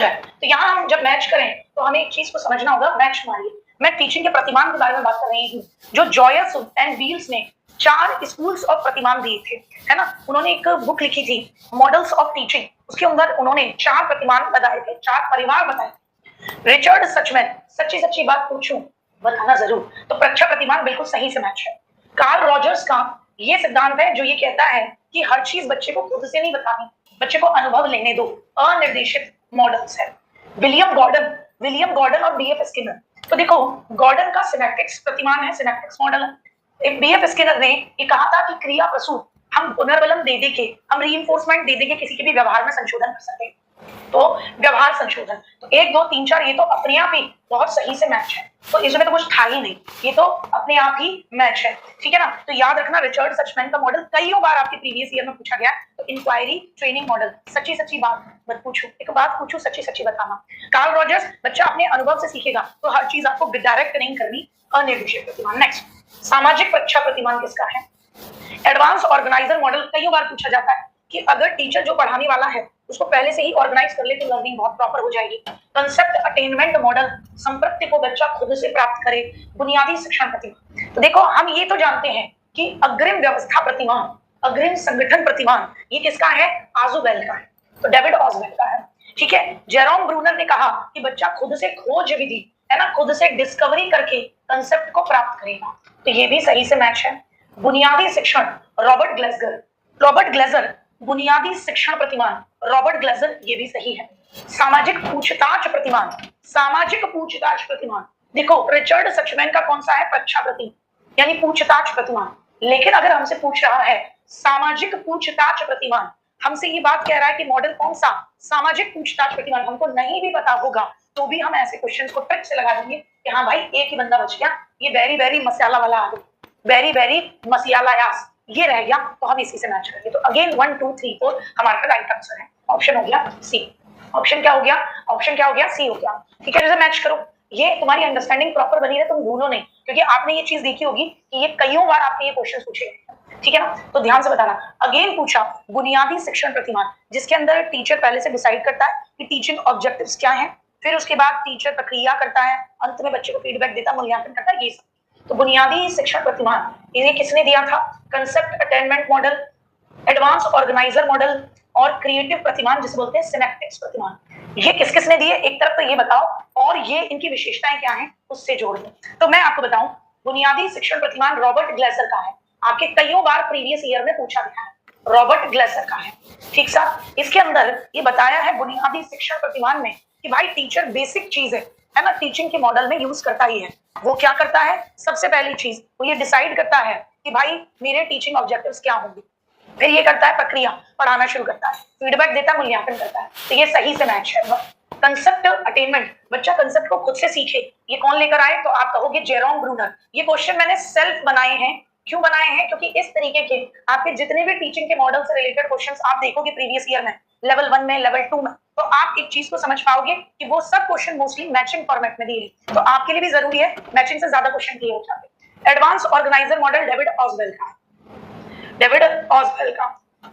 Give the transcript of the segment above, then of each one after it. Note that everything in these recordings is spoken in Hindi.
तो यहाँ हम जब मैच करें तो हमें एक चीज को समझना होगा, मैच मारिए। मैं टीचिंग के प्रतिमान के बारे में बात कर रही हूँ, जो जॉयस एंड व्हील्स ने 4 स्कूल्स ऑफ प्रतिमान दिए थे, है ना। उन्होंने एक बुक लिखी थी, मॉडल्स ऑफ टीचिंग। उसके अंदर उन्होंने 4 प्रतिमान बताए थे, 4 परिवार बताए थे। रिचर्ड सचमैन, सच्ची सच्ची बात पूछूं बताना जरूर, तो प्रच्छा प्रतिमान बिल्कुल सही से मैच है। कार्ल रॉजर्स का ये सिद्धांत है जो ये कहता है कि हर चीज बच्चे को खुद से नहीं बतानी, बच्चे को अनुभव लेने दो, अनिर्देशित मॉडल्स है। विलियम गॉर्डन और बीएफ स्किनर। तो देखो, गॉर्डन का सिनेप्टिक्स प्रतिमान है, सिनेप्टिक्स मॉडल है। बीएफ स्किनर ने ये कहा था कि क्रिया प्रसूत हम पुनर्बलम दे के, हम रीइंफोर्समेंट दे के किसी के भी व्यवहार में संशोधन कर सके, तो व्यवहार संशोधन। तो 1 2 3 4 ये तो अपने आप ही बहुत सही से मैच है, तो इसमें तो कुछ था ही नहीं, ये तो अपने आप ही मैच है, ठीक है ना। तो याद रखना, रिचर्ड सचमैन का मॉडल कई बार आपके प्रीवियस ईयर में पूछा गया। तो इंक्वायरी ट्रेनिंग मॉडल, सच्ची सच्ची बात मत पूछो, एक बात पूछो, सच्ची सच्ची बताना। कार्ल रॉजर्स, बच्चा अपने अनुभव से सीखेगा, तो हर चीज आपको डायरेक्ट नहीं करनी, अनिर्देशित प्रतिमान। नेक्स्ट, सामाजिक प्रच्छा प्रतिमान किसका है? एडवांस ऑर्गेनाइजर मॉडल कई बार पूछा जाता है कि अगर टीचर जो पढ़ाने वाला है उसको पहले से ही ऑर्गेनाइज कर ले तो लर्निंग बहुत प्रॉपर हो जाएगी। कंसेप्ट अटेनमेंट मॉडल, संपत्ति को बच्चा खुद से प्राप्त करे, बुनियादी शिक्षण प्रतिमान। तो देखो, हम ये तो जानते हैं कि अग्रिम व्यवस्था प्रतिमान, अग्रिम संगठन प्रतिमान, ये किसका है? आजुबेल का है, तो डेविड ऑजवेल का है, ठीक है। जेरोम ब्रूनर ने कहा कि बच्चा खुद से खोज विधि, है ना, खुद से डिस्कवरी करके कंसेप्ट को प्राप्त करेगा, तो ये भी सही से मैच है। बुनियादी शिक्षण, रॉबर्ट ग्लेजर, बुनियादी शिक्षण प्रतिमान, रॉबर्ट ग्लेजर, ये भी सही है। सामाजिक पूछताछ प्रतिमान, सामाजिक पूछताछ प्रतिमान, देखो रिचर्ड सचमैन का कौन सा है? प्रच्छा प्रतिमान, यानी पूछताछ प्रतिमान। लेकिन अगर हमसे पूछ रहा है सामाजिक पूछताछ प्रतिमान, हमसे ये बात कह रहा है कि मॉडल कौन सा? सामाजिक पूछताछ प्रतिमान, हमको नहीं भी पता होगा तो भी हम ऐसे क्वेश्चंस को ट्रिक से लगा देंगे कि हाँ भाई, एक ही बंदा बच गया, ये वेरी वेरी मसाला वाला आ गया, वेरी वेरी मसियाला यास, ये रह गया, तो हम इसी से मैच करेंगे। तो अगेन 1 2 3 4 हमारा राइट आंसर है, ऑप्शन हो गया सी। ऑप्शन क्या हो गया? ऑप्शन क्या हो गया? सी हो गया, ठीक है। जैसे मैच करो, ये तुम्हारी अंडरस्टैंडिंग प्रॉपर बनी रहे, तुम भूलो नहीं, क्योंकि आपने ये चीज देखी होगी कि ये कई बार आपके ये क्वेश्चन पूछे गए, ठीक है ना। तो ध्यान से बताना। अगेन पूछा बुनियादी शिक्षण प्रतिमान, जिसके अंदर टीचर पहले से डिसाइड करता है कि टीचिंग ऑब्जेक्टिव्स क्या है, फिर उसके बाद टीचर प्रक्रिया करता है, अंत में बच्चे को फीडबैक देता, मूल्यांकन करता है, ये सब। तो बुनियादी शिक्षण प्रतिमान इन्हें किसने दिया था? Concept attainment model, advance organiser model और क्रिएटिव प्रतिमान जिसे बोलते हैं सिनेप्टिक्स प्रतिमान। ये किस किसने दिए? एक तरफ तो ये बताओ, और ये इनकी विशेषताएं क्या हैं उससे जोड़ दो। तो मैं आपको बताऊं, बुनियादी शिक्षण प्रतिमान रॉबर्ट ग्लेसर का है, आपके कई बार प्रीवियस ईयर में पूछा गया है, रॉबर्ट ग्लेसर का है, ठीक सा। इसके अंदर ये बताया है बुनियादी शिक्षण प्रतिमान में कि भाई टीचर बेसिक चीज है ना, टीचिंग के मॉडल में यूज करता ही है। वो क्या करता है? सबसे पहली चीज वो ये डिसाइड करता है कि भाई मेरे टीचिंग ऑब्जेक्टिव्स क्या होंगे, फिर ये करता है प्रक्रिया, पढ़ाना शुरू करता है, फीडबैक देता है, मूल्यांकन करता है, तो ये सही से मैच है। कंसेप्ट अटेनमेंट, बच्चा कंसेप्ट को खुद से सीखे, ये कौन लेकर आए? तो आप कहोगे जेरोम ब्रूनर। ये क्वेश्चन मैंने सेल्फ बनाए हैं, क्यों बनाए हैं? क्योंकि इस तरीके के आपके जितने भी टीचिंग के मॉडल से रिलेटेड क्वेश्चंस आप देखोगे प्रीवियस ईयर में, लेवल 1 में, लेवल 2 में, तो आप एक चीज को समझ पाओगे कि वो सब क्वेश्चन मोस्टली मैचिंग फॉर्मेट में दिए, तो आपके लिए भी जरूरी है मैचिंग से ज्यादा क्वेश्चन किए हो जाते। एडवांस ऑर्गेनाइजर मॉडल डेविड ऑजवेल का,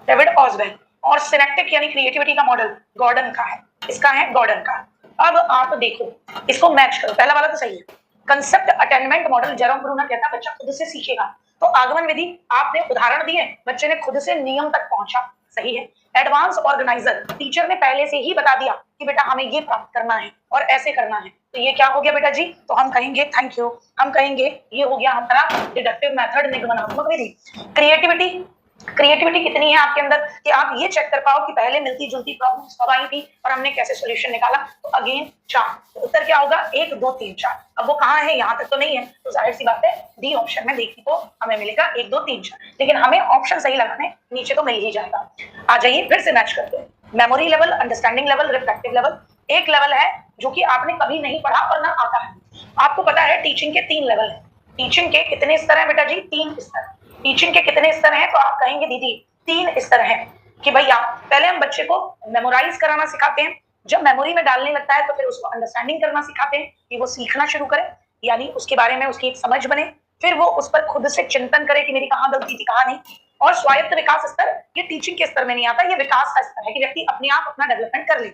डेविड ऑजवेल और सिनेप्टिक यानी क्रिएटिविटी का मॉडल गॉर्डन का है, इसका है गॉर्डन का। अब आप देखो, इसको मैच करो, पहला वाला तो सही है। Concept attainment model Jerome Bruner कहता है बच्चा खुद से सीखेगा, तो आगमन विधि आपने उदाहरण दिए, बच्चे ने खुद से नियम तक पहुंचा, सही है। एडवांस ऑर्गेनाइजर, टीचर ने पहले से ही बता दिया कि बेटा हमें ये प्राप्त करना है और ऐसे करना है, तो ये क्या हो गया बेटा जी? तो हम कहेंगे थैंक यू, हम कहेंगे ये हो गया हमारा डिडक्टिव मेथड, निगमनात्मक विधि। क्रिएटिविटी कितनी है आपके अंदर कि आप ये चेक कर पाओ कि पहले मिलती जुलती प्रॉब्लम्स कब आई थी और हमने कैसे सॉल्यूशन निकाला। तो अगेन 4, तो उत्तर क्या होगा? 1 2 3 4। अब वो कहाँ है? यहाँ तक तो नहीं है, तो जाहिर सी बात है डी ऑप्शन में देखी तो हमें मिलेगा 1 2 3 4, लेकिन हमें ऑप्शन सही लगाने, नीचे तो मिल ही जाएगा। आ जाइए फिर से मैच करते हैं। Memory level, understanding level, reflective level. एक लेवल है जो कि आपने कभी नहीं पढ़ा और ना आता है। आपको पता है टीचिंग के 3 लेवल है। टीचिंग के कितने स्तर है बेटा जी? 3 स्तर। टीचिंग के कितने स्तर हैं? तो आप कहेंगे दीदी 3 स्तर हैं कि भैया पहले हम बच्चे को मेमोराइज कराना सिखाते हैं, जब मेमोरी में डालने लगता है तो फिर उसको अंडरस्टैंडिंग करना सिखाते हैं कि वो सीखना शुरू करे, यानी उसके बारे में उसकी एक समझ बने, फिर वो उस पर खुद से चिंतन करे कि मेरी कहाँ गलती थी कहाँ नहीं। और स्वायत्त विकास स्तर, ये टीचिंग के स्तर में नहीं आता, ये विकास का स्तर है कि व्यक्ति अपने आप अपना डेवलपमेंट कर ले।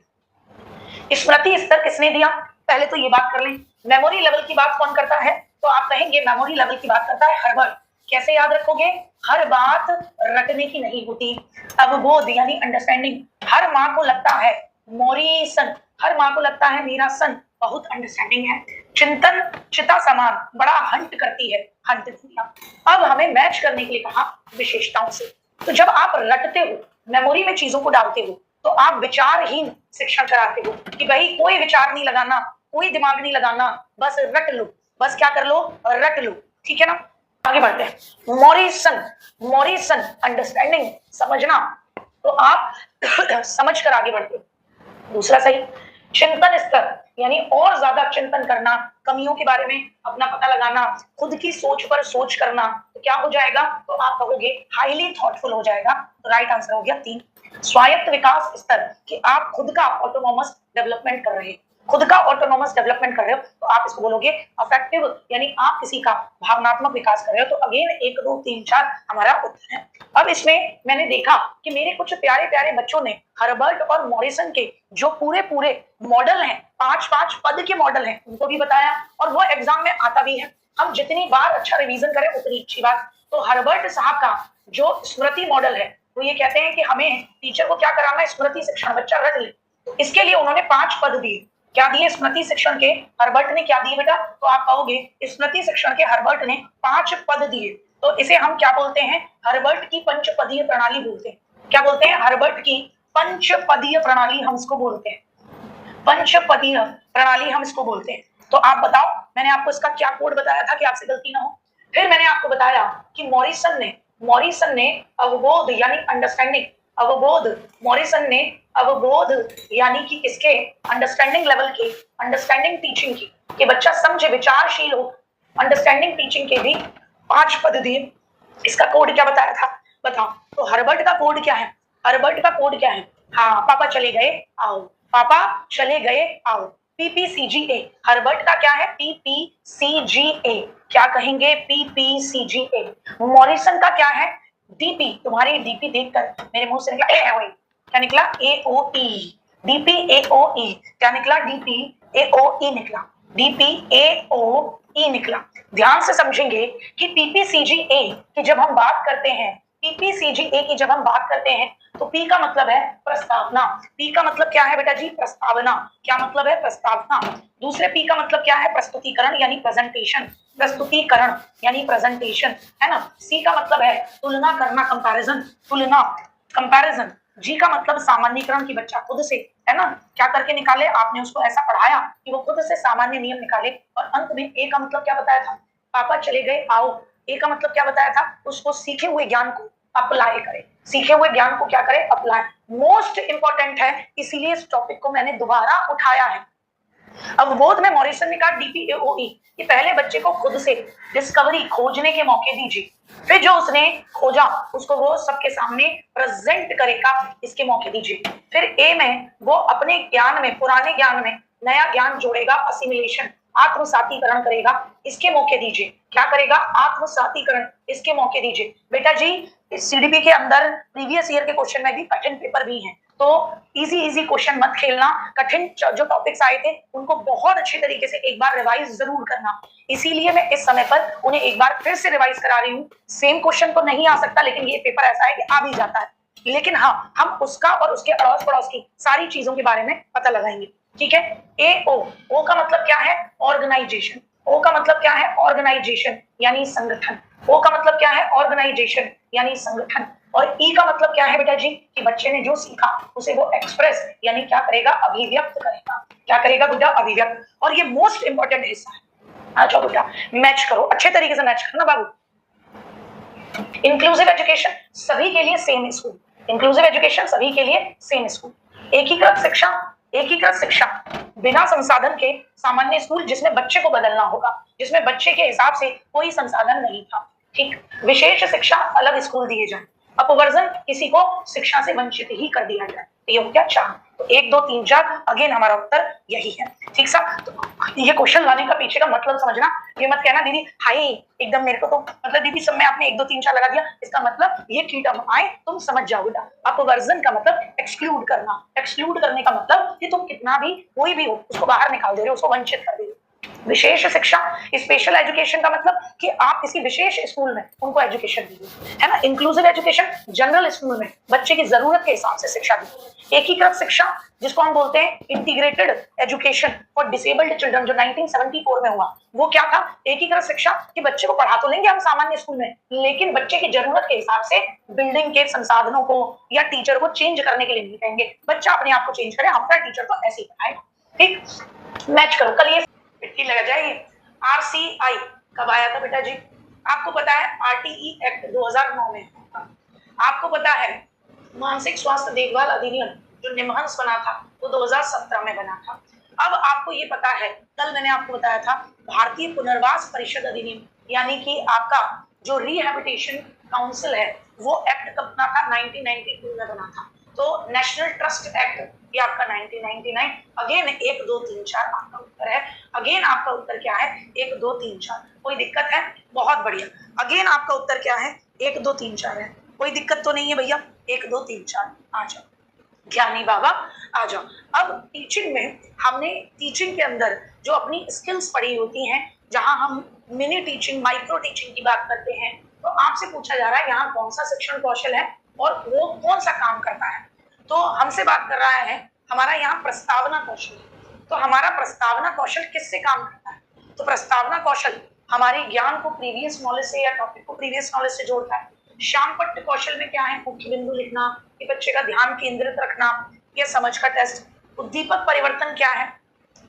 स्मृति स्तर किसने दिया? पहले तो ये बात कर लें। मेमोरी लेवल की बात कौन करता है? तो आप कहेंगे मेमोरी लेवल की बात करता है हर्बर्ट। कैसे याद रखोगे? हर बात रटने की नहीं होती। अवबोध यानी अंडरस्टैंडिंग। हर माँ को लगता है मोरीसन, हर माँ को लगता है मेरा सन बहुत अंडरस्टैंडिंग है। चिंतन चिता समान, बड़ा हंट करती है, हंट किया। अब हमें मैच करने के लिए कहा विशेषताओं से। तो जब आप रटते हो, मेमोरी में चीजों को डालते हो, तो आप विचारहीन शिक्षण कराते हो कि भाई कोई विचार नहीं लगाना, कोई दिमाग नहीं लगाना, बस रट लो, बस क्या कर लो? रट लो। ठीक है ना? आगे बढ़ते हैं। मॉरिसन, मॉरिसन अंडरस्टैंडिंग, समझना। तो आप समझ कर आगे बढ़ते हो। दूसरा सही। चिंतन स्तर यानी और ज्यादा चिंतन करना, कमियों के बारे में अपना पता लगाना, खुद की सोच पर सोच करना। तो क्या हो जाएगा? तो आप कहोगे हाईली थॉटफुल हो जाएगा। तो राइट आंसर हो गया 3। स्वायत्त विकास स्तर कि आप खुद का ऑटोनोमस डेवलपमेंट कर रहे हैं, खुद का ऑटोनोमस डेवलपमेंट कर रहे हो, तो आप इसको बोलोगे अफेक्टिव यानी आप किसी का भावनात्मक विकास कर रहे हो। तो अगेन 1 2 3 4 हमारा उत्तर है। अब इसमें मैंने देखा कि मेरे कुछ प्यारे प्यारे बच्चों ने हर्बर्ट और मॉरिसन के जो पूरे पूरे मॉडल हैं, 5-5 पद के मॉडल हैं, उनको भी बताया और वो एग्जाम में आता भी है। हम जितनी बार अच्छा रिवीजन करें उतनी अच्छी बात। तो हर्बर्ट साहब का जो स्मृति मॉडल है, वो ये कहते हैं कि हमें टीचर को क्या कराना है? स्मृति शिक्षण, बच्चा रट ले। तो इसके लिए उन्होंने 5 पद दिए। क्या दिए स्मृति शिक्षण के? हर्बर्ट ने क्या दिए बेटा? तो आप कहोगे स्मृति शिक्षण के हर्बर्ट ने 5 पद दिए। तो इसे हम क्या बोलते हैं? हर्बर्ट की पंचपदीय प्रणाली बोलते हैं। क्या बोलते हैं? हर्बर्ट की पंचपदीय प्रणाली हम इसको बोलते हैं। पंचपदीय प्रणाली हम इसको बोलते हैं। तो आप बताओ, मैंने आपको इसका क्या कोड बताया था कि आपसे गलती ना हो? फिर मैंने आपको बताया कि मॉरिसन ने अवबोध यानी अंडरस्टैंडिंग, अवबोध, मॉरिसन ने अवबोध यानी कि इसके अंडरस्टैंडिंग लेवल के, अंडरस्टैंडिंग टीचिंग की, कि बच्चा समझे, विचारशील हो, अंडरस्टैंडिंग टीचिंग के भी 5 पद दिए। इसका कोड क्या बताया था? बताओ। तो हर्बर्ट का कोड क्या है? हर्बर्ट का कोड क्या है? हाँ, पापा चले गए आओ, पापा चले गए आओ, पीपीसीजीए। हर्बर्ट का क्या है? पीपीसीजीए। क्या कहेंगे? पीपीसीजीए। मॉरिसन का क्या है? डीपी। तुम्हारी डीपी देखकर मेरे मुंह से निकला ए, क्या निकला? एओई। DP AOE. क्या निकला? डीपी एओई निकला, डीपी एओई निकला। ध्यान से समझेंगे कि पीपीसीजीए की जब हम बात करते हैं, पीपीसीजीए की जब हम बात करते हैं, तो पी का मतलब है प्रस्तावना। पी का मतलब क्या है बेटा जी? प्रस्तावना। क्या मतलब है? प्रस्तावना। दूसरे पी का मतलब क्या है? प्रस्तुतिकरण यानी प्रेजेंटेशन, प्रस्तुतिकरण यानी प्रेजेंटेशन, है ना? सी का मतलब है तुलना करना, कंपैरिजन, तुलना, कंपैरिजन। जी का मतलब सामान्यीकरण की बच्चा खुद से, है ना, क्या करके निकाले, आपने उसको ऐसा पढ़ाया कि वो खुद से सामान्य नियम निकाले। और अंत में ए का मतलब क्या बताया था? पापा चले गए आओ। ए का मतलब क्या बताया था? उसको सीखे हुए ज्ञान को अप्लाई करे, सीखे हुए ज्ञान को क्या करे? अप्लाई। मोस्ट इंपॉर्टेंट है, इसीलिए इस टॉपिक को मैंने दोबारा उठाया है। अवबोध में मॉरिसन ने कहा डीपीएओई कि पहले बच्चे को खुद से डिस्कवरी, खोजने के मौके दीजिए, फिर जो उसने खोजा उसको वो सबके सामने प्रेजेंट करेगा, इसके मौके दीजिए। फिर ए में वो अपने ज्ञान में, पुराने ज्ञान में नया ज्ञान जोड़ेगा, असिमिलेशन, आत्मसातीकरण करेगा, इसके मौके दीजिए। क्या करेगा? आत्मसातीकरण, इसके मौके दीजिए। बेटा जी सीडीपी के अंदर प्रीवियस ईयर के क्वेश्चन में भी कठिन पेपर भी हैं, तो इजी क्वेश्चन मत खेलना। कठिन जो टॉपिक्स आए थे उनको बहुत अच्छे तरीके से एक बार रिवाइज जरूर करना। इसीलिए मैं इस समय पर उन्हें एक बार फिर से रिवाइज करा रही हूँ। सेम क्वेश्चन तो नहीं आ सकता, लेकिन ये पेपर ऐसा है कि आ भी जाता है। लेकिन हाँ, हम उसका और उसके अड़ोस पड़ोस की सारी चीजों के बारे में पता लगाएंगे। ठीक है? ओ का मतलब क्या है? ऑर्गेनाइजेशन। ओ का मतलब क्या है? ऑर्गेनाइजेशन यानी संगठन। ओ का मतलब क्या है? ऑर्गेनाइजेशन यानी संगठन। और ई का मतलब क्या है बेटा जी? कि बच्चे ने जो सीखा उसे वो एक्सप्रेस यानी क्या करेगा? अभिव्यक्त करेगा। क्या करेगा बेटा? अभिव्यक्त। और ये मोस्ट इंपॉर्टेंट हिस्सा है। अच्छा बेटा मैच करो, अच्छे तरीके से मैच करना बाबू। इंक्लूसिव एजुकेशन सभी के लिए सेम स्कूल, इंक्लूसिव एजुकेशन सभी के लिए सेम स्कूल। एकीकृत शिक्षा, एकीकृत शिक्षा बिना संसाधन के सामान्य स्कूल जिसमें बच्चे को बदलना होगा, जिसमें बच्चे के हिसाब से कोई संसाधन नहीं था। ठीक। विशेष शिक्षा अलग स्कूल दिए जाए, अपवर्जन किसी को शिक्षा से वंचित ही कर दिया जाए, ये हो गया 4। तो 1 2 3 4 अगेन हमारा उत्तर यही है। ठीक सा, तो ये क्वेश्चन लाने का पीछे का मतलब समझना। ये मत कहना दीदी हाय एकदम मेरे को तो मतलब दीदी सब में आपने 1 2 3 4 लगा दिया, इसका मतलब ये की टर्म आए तुम समझ जाओ बेटा। अपवर्जन का मतलब एक्सक्लूड करना, एक्सक्लूड करने का मतलब कि तुम कितना भी कोई भी हो उसको बाहर निकाल दे रहे हो, उसको वंचित कर दे रहे हो। विशेष शिक्षा, स्पेशल एजुकेशन का मतलब कि आप किसी विशेष स्कूल में उनको एजुकेशन दीजिए, है ना। इंक्लूसिव एजुकेशन, जनरल स्कूल में बच्चे की जरूरत के हिसाब से शिक्षा दीजिए। एकीकृत शिक्षा जिसको हम बोलते हैं integrated education for disabled children, जो 1974 में हुआ, वो क्या था? एकीकृत शिक्षा कि बच्चे को पढ़ा तो लेंगे हम सामान्य स्कूल में, लेकिन बच्चे की जरूरत के हिसाब से बिल्डिंग के संसाधनों को या टीचर को चेंज करने के लिए नहीं कहेंगे, बच्चा अपने आप को चेंज करे, हमारा टीचर तो ऐसे ही पढ़ाएगा। ठीक, मैच करो। कल ये मिट्टी लग जाएगी। आरसीआई कब आया था बेटा जी? आपको पता है आरटीई एक्ट 2009 में। आपको पता है मानसिक स्वास्थ्य देखभाल अधिनियम जो निमहंस बना था वो 2017 में बना था। अब आपको ये पता है, कल मैंने आपको बताया था भारतीय पुनर्वास परिषद अधिनियम, यानी कि आपका जो रिहैबिलिटेशन काउंसिल है वो एक्ट कब बना था? 1992 में बना था। तो नेशनल ट्रस्ट एक्ट ये आपका 1999। अगेन 1 2 3 4 आपका उत्तर है। अगेन आपका उत्तर क्या है? 1 2 3 4। कोई दिक्कत है? बहुत बढ़िया। अगेन आपका उत्तर क्या है? 1 2 3 4 है। कोई दिक्कत तो नहीं है भैया? 1 2 3 4 आ जाओ ज्ञानी बाबा, आ जाओ। अब टीचिंग में हमने टीचिंग के अंदर जो अपनी स्किल्स पढ़ी होती हैं, जहां हम मिनी टीचिंग, माइक्रो टीचिंग की बात करते हैं, तो आपसे पूछा जा रहा है यहाँ कौन सा शिक्षण कौशल है और वो कौन सा काम करता है। तो हमसे बात कर रहा है हमारा यहाँ प्रस्तावना कौशल। तो हमारा प्रस्तावना कौशल किससे काम करता है? तो प्रस्तावना कौशल हमारे ज्ञान को प्रीवियस नॉलेज से या टॉपिक को प्रीवियस नॉलेज से जोड़ता है। श्यामपट्ट कौशल में क्या है? मुख्य बिंदु लिखना, कि बच्चे का ध्यान केंद्रित रखना, या समझ का टेस्ट। उद्दीपक परिवर्तन क्या है?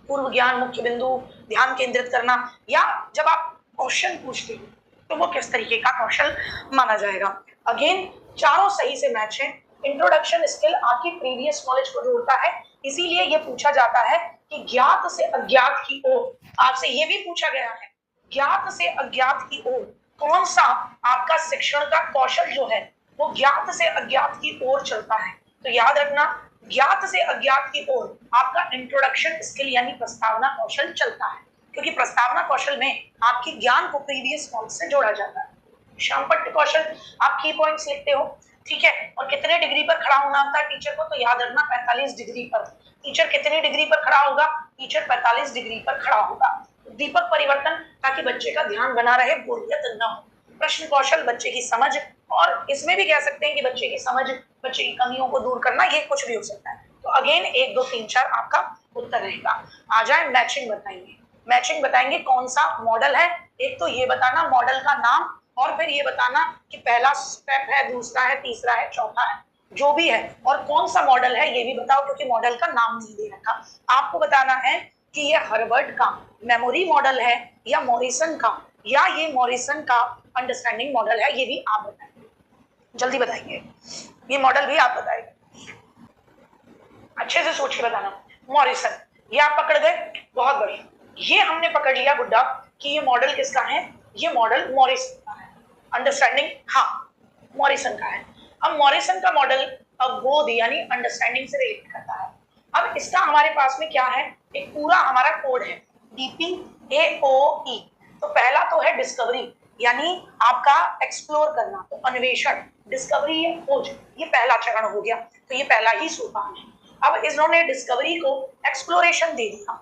पूर्व ज्ञान, मुख्य बिंदु, ध्यान केंद्रित करना, या जब आप क्वेश्चन पूछते हो तो वो किस तरीके का कौशल माना जाएगा। अगेन चारों सही से मैच है। इंट्रोडक्शन स्किल आपकी प्रीवियस नॉलेज को जोड़ता है, इसीलिए ये पूछा जाता है कि ज्ञात से अज्ञात की ओर। आपसे ये भी पूछा गया है ज्ञात से अज्ञात की ओर कौन सा आपका शिक्षण का कौशल जो है वो ज्ञात से अज्ञात की ओर चलता है। तो याद रखना ज्ञात से अज्ञात की ओर आपका इंट्रोडक्शन स्किल यानी प्रस्तावना कौशल चलता है, क्योंकि प्रस्तावना कौशल में आपकी ज्ञान को प्रीवियस नॉलेज से जोड़ा जाता है। श्यामपट्ट कौशल आप की पॉइंट्स लिखते हो, ठीक है। और कितने डिग्री पर खड़ा होना होता है टीचर को? तो याद रखना 45 डिग्री पर। टीचर कितनी डिग्री पर खड़ा होगा? टीचर 45 डिग्री पर खड़ा होगा। दीपक परिवर्तन ताकि बच्चे का ध्यान बना रहे, बोरियत न हो। प्रश्न कौशल बच्चे की समझ, और इसमें भी कह सकते हैं कि बच्चे की समझ, बच्चे की कमियों को दूर करना, ये कुछ भी हो सकता है। तो अगेन 1 2 3 4 आपका उत्तर रहेगा। आ जाए मैचिंग बताएंगे। मैचिंग बताएंगे कौन सा मॉडल है। एक तो ये बताना मॉडल का नाम, और फिर ये बताना कि पहला स्टेप है, दूसरा है, तीसरा है, चौथा है, जो भी है, और कौन सा मॉडल है ये भी बताओ, क्योंकि मॉडल का नाम नहीं दे रखा। आपको बताना है कि ये हार्वर्ड का मेमोरी मॉडल है या मॉरिसन का, या ये मॉरिसन का अंडरस्टैंडिंग मॉडल है, ये भी आप बताएंगे। जल्दी बताइए, ये मॉडल भी आप बताएंगे, अच्छे से सोच के बताना। मॉरिसन ये आप पकड़ गए, बहुत बढ़िया। ये हमने पकड़ लिया गुड्डा कि ये मॉडल किसका है? ये मॉडल मॉरिसन का है। अंडरस्टैंडिंग, हाँ मॉरिसन का है। अब मॉरिसन का मॉडल अवबोध यानी अंडरस्टैंडिंग से रिलेट करता है। अब इसका हमारे पास में क्या है? एक पूरा हमारा कोड है DPAOE। तो पहला तो है डिस्कवरी, यानी आपका एक्सप्लोर करना, तो अन्वेषण, डिस्कवरी या खोज, ये पहला चरण हो गया। तो ये पहला ही सोपान है। अब इन्होंने डिस्कवरी को एक्सप्लोरेशन दे दिया।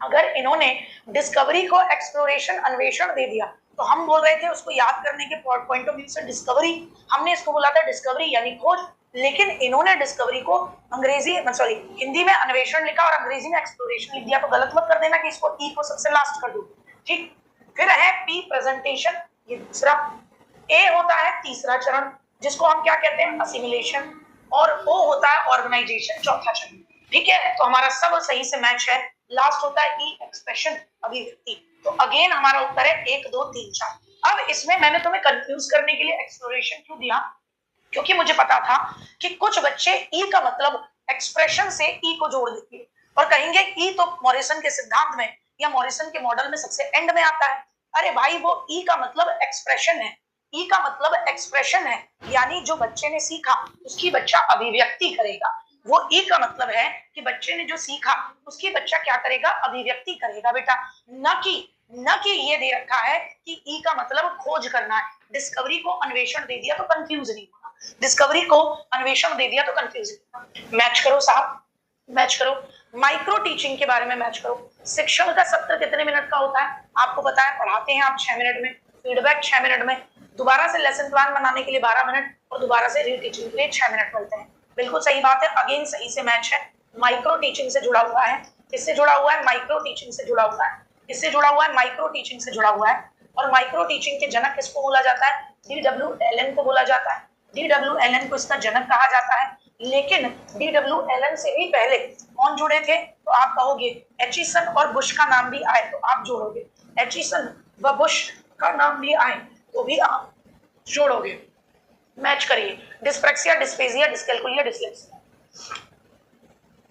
अगर इन्होंने डिस्कवरी को एक्सप्लोरेशन, अन्वेषण दे दिया, तो हम बोल रहे थे उसको याद करने के पॉइंट ऑफ व्यू से डिस्कवरी, हमने इसको बोला था डिस्कवरी यानी खोज। लेकिन इन्होंने डिस्कवरी को हिंदी में अन्वेषण लिखा और अंग्रेजी में एक्सप्लोरेशन लिख दिया। तो गलत मत कर देना कि इसको ई को सबसे लास्ट कर दूं, ठीक। फिर है पी प्रेजेंटेशन, ये दूसरा। ए होता है तीसरा चरण, जिसको हम क्या कहते हैं? असिमिलेशन। और ओ होता है ऑर्गेनाइजेशन, चौथा चरण, ठीक है। तो हमारा सब सही से मैच है। लास्ट होता है ई एक्सप्रेशन, अभिव्यक्ति। तो अगेन हमारा उत्तर है 1 2 3 4। अब इसमें मैंने तुम्हें कंफ्यूज करने के लिए एक्सप्लोरेशन क्यों दिया? क्योंकि मुझे पता था कि कुछ बच्चे ई का मतलब एक्सप्रेशन से ई को जोड़ देंगे और कहेंगे ई तो मॉरिसन के सिद्धांत में या मॉरिसन के मॉडल में सबसे एंड में आता है। अरे भाई, वो ई का मतलब एक्सप्रेशन है। ई का मतलब एक्सप्रेशन है, यानी जो बच्चे ने सीखा उसकी बच्चा अभिव्यक्ति करेगा। वो ई का मतलब है कि बच्चे ने जो सीखा उसकी बच्चा क्या करेगा, अभिव्यक्ति करेगा बेटा, न कि ये दे रखा है कि ई का मतलब खोज करना है। डिस्कवरी को अन्वेषण दे दिया तो कंफ्यूज नहीं होना, डिस्कवरी को अन्वेषण दे दिया तो कंफ्यूज नहीं होना। मैच करो साहब, मैच करो। माइक्रो टीचिंग के बारे में मैच करो। शिक्षण का सत्र कितने मिनट का होता है आपको पता है, पढ़ाते हैं आप 6 मिनट में, फीडबैक 6 मिनट में, दोबारा से लेसन प्लान बनाने के लिए 12 मिनट और दोबारा से रीटीचिंग के लिए 6 मिनट मिलते हैं। बिल्कुल सही बात है, अगेन सही से मैच है। माइक्रो टीचिंग से जुड़ा हुआ है, किससे जुड़ा हुआ है, माइक्रो टीचिंग से जुड़ा हुआ है, किससे जुड़ा हुआ है, माइक्रो टीचिंग से जुड़ा हुआ है। और माइक्रो टीचिंग के जनक किसको बोला जाता है, डीडब्ल्यू एलन को बोला जाता है, डीडब्ल्यू एलन को इसका जनक कहा जाता है। लेकिन डीडब्ल्यू एलन से भी पहले कौन जुड़े थे, तो आप कहोगे एचिसन और बुश का नाम भी आए तो आप जोड़ोगे, एचिसन व बुश का नाम भी आए तो भी आप जोड़ोगे। मैच करिए, डिस्प्रेक्सिया, डिस्फेजिया, डिस्कैल्कुलिया, डिस्लेक्सिया।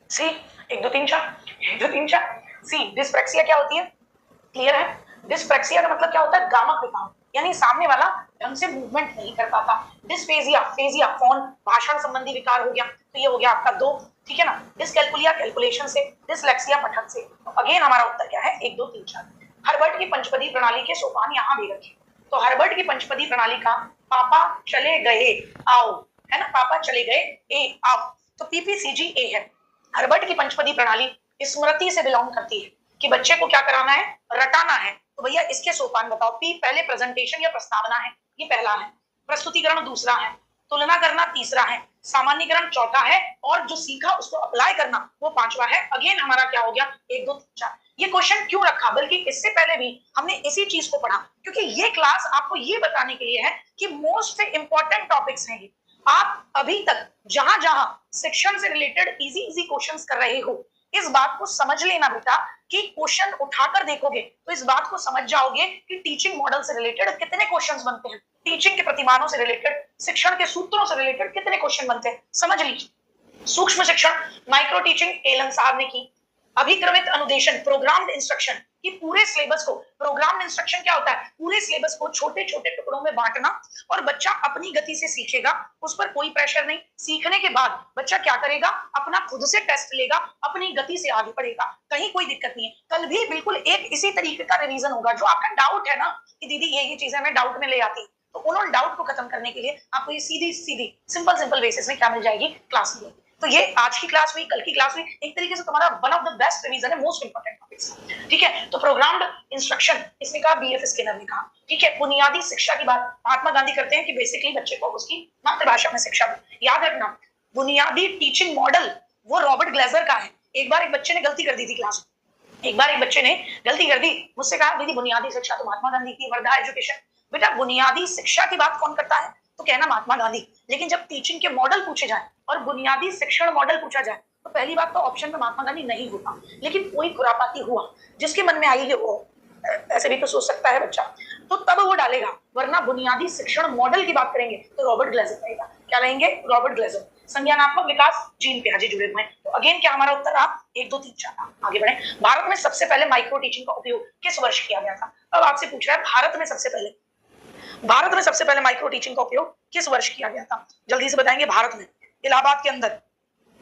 सी 1 2 3 4, 1 2 3 4। सी डिस्प्रेक्सिया क्या होती है, क्लियर है। डिस्प्रेक्सिया का मतलब क्या होता है, गामक विकार, यानी सामने वाला ढंग से मूवमेंट नहीं कर पाता। डिस्फेजिया, फेजिया फोन भाषण संबंधी विकार हो गया, तो ये हो गया आपका 2, ठीक है ना। डिस्कैल्कुलिया कैलकुलेशन से, डिसलेक्सिया पठन से। तो अगेन हमारा उत्तर क्या है, 1 2 3 4। हर्बर्ट की पंचपदी प्रणाली के सोपान यहाँ दे रखे। तो हर्बर्ट की पंचपदी प्रणाली का पापा चले गए आओ, है ना, पापा चले गए ए आओ, तो पीपीसीजी ए है। हर्बर्ट की पंचपदी प्रणाली स्मृति से बिलोंग करती है कि बच्चे को क्या कराना है, रटाना है। तो भैया इसके सोपान बताओ। पी पहले प्रेजेंटेशन या प्रस्तावना है, ये पहला है। प्रस्तुतिकरण दूसरा है, तुलना करना तीसरा है, सामान्यीकरण चौथा है, और जो सीखा उसको अप्लाई करना वो 5वां है। अगेन हमारा क्या हो गया, 1 2 3 4। ये क्वेश्चन क्यों रखा, बल्कि इससे पहले भी हमने इसी चीज को पढ़ा, क्योंकि ये क्लास आपको ये बताने के लिए है कि मोस्ट इंपॉर्टेंट टॉपिक्स हैं ये। आप अभी तक जहां जहां शिक्षण से रिलेटेड इजी इजी क्वेश्चंस कर रहे हो, इस बात को समझ लेना बेटा कि क्वेश्चन उठाकर देखोगे तो इस बात को समझ जाओगे कि टीचिंग मॉडल से रिलेटेड कितने क्वेश्चंस बनते हैं, टीचिंग के प्रतिमानों से रिलेटेड, शिक्षण के सूत्रों से रिलेटेड कितने क्वेश्चन बनते हैं, समझ लीजिए। सूक्ष्म शिक्षण माइक्रो टीचिंग एलन साहब ने की। अभिक्रमित अनुदेशन प्रोग्राम्ड इंस्ट्रक्शन, कि पूरे सिलेबस को, प्रोग्राम्ड इंस्ट्रक्शन क्या होता है, पूरे सिलेबस को छोटे छोटे टुकड़ों में बांटना और बच्चा अपनी गति से सीखेगा, उस पर कोई प्रेशर नहीं। सीखने के बाद बच्चा क्या करेगा, अपना खुद से टेस्ट लेगा, अपनी गति से आगे बढ़ेगा, कहीं कोई दिक्कत नहीं है। कल भी बिल्कुल एक इसी तरीके का रिवीजन होगा। जो आपका डाउट है ना कि दीदी ये चीजें हमें डाउट में ले आती, तो उन्होंने डाउट को खत्म करने के लिए आपको ये सीधी सीधी सिंपल बेसिस में क्या मिल जाएगी, क्लास में। तो ये आज की क्लास हुई, कल की क्लास हुई, एक तरीके से तुम्हारा one of the best revision है, मोस्ट इंपोर्टेंट टॉपिक्स, ठीक है। तो प्रोग्राम्ड इंस्ट्रक्शन इसने कहा, बीएफ स्किनर ने कहा, ठीक है। बुनियादी शिक्षा की बात महात्मा गांधी करते हैं कि बेसिकली बच्चे को उसकी मातृभाषा में शिक्षा मिले। याद रखना, बुनियादी टीचिंग मॉडल वो रॉबर्ट ग्लेजर का है। एक बार एक बच्चे ने गलती कर दी थी क्लास में, एक बार एक बच्चे ने गलती कर दी, मुझसे कहा दीदी बुनियादी शिक्षा तो महात्मा गांधी की, वर्धा एजुकेशन। बेटा बुनियादी शिक्षा की बात कौन करता है, तो कहना महात्मा गांधी। लेकिन जब टीचिंग के मॉडल पूछे जाए और बुनियादी शिक्षण मॉडल पूछा जाए, तो पहली बात तो ऑप्शन में महात्मा गांधी नहीं होता, लेकिन कोई खुरापाती हुआ जिसके मन में आई है वो ऐसे भी तो सोच सकता है बच्चा, तो तब वो डालेगा। वरना बुनियादी शिक्षण मॉडल की बात करेंगे तो रॉबर्ट ग्लेजर रहेगा। क्या रहेंगे, रॉबर्ट ग्लेजर। संज्ञानात्मक विकास जीन पियाजे जुड़े हुए हैं। तो अगेन क्या हमारा उत्तर रहा, 1 2 3 4। आगे बढ़े। भारत में सबसे पहले माइक्रो टीचिंग का उपयोग किस वर्ष किया गया था। अब आपसे पूछ रहा है भारत में सबसे पहले माइक्रो टीचिंग का उपयोग किस वर्ष किया गया था, जल्दी से बताएंगे। भारत में, इलाहाबाद के अंदर,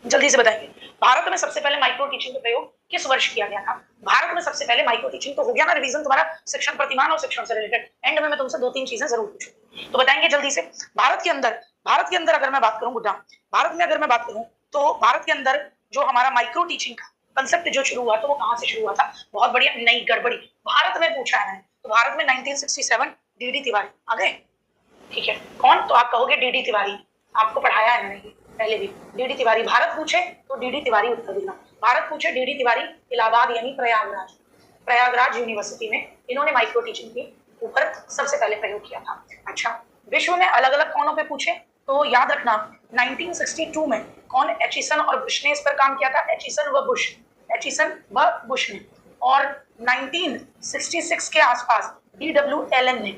जल्दी से बताएंगे, भारत में सबसे पहले माइक्रो टीचिंग का प्रयोग किस वर्ष किया गया था। भारत में सबसे पहले माइक्रो टीचिंग, तो हो गया ना रिवीजन तुम्हारा शिक्षण प्रतिमान और शिक्षण से रिलेटेड। एंड में मैं तुमसे 2 3 चीजें जरूर पूछूंगी, तो बताएंगे जल्दी से। भारत के अंदर अगर मैं बात करूं बुड्ढा, भारत में अगर मैं बात करूं तो भारत के अंदर जो हमारा माइक्रो टीचिंग का कंसेप्ट जो शुरू हुआ, तो वो कहां से शुरू हुआ था। बहुत बढ़िया, नई गड़बड़ी भारत में पूछा है, तो भारत में 1967 डीडी तिवारी आ गए, ठीक है। कौन, तो आप कहोगे डीडी तिवारी, आपको पढ़ाया है मैंने पहले भी। डीडी तिवारी, भारत पूछे तो डीडी तिवारी उत्तर देना। भारत पूछे डीडी तिवारी, इलाहाबाद यानी प्रयागराज यूनिवर्सिटी में इन्होंने माइक्रो टीचिंग के ऊपर सबसे पहले प्रयोग किया था। अच्छा, विश्व में अलग अलग कौनों पे पूछे, तो याद रखना 1962 में कौन, एचिसन और बुश ने इस पर काम किया था, एचिसन व बुश ने। और 1966 के आसपास डीडब्ल्यू एलन ने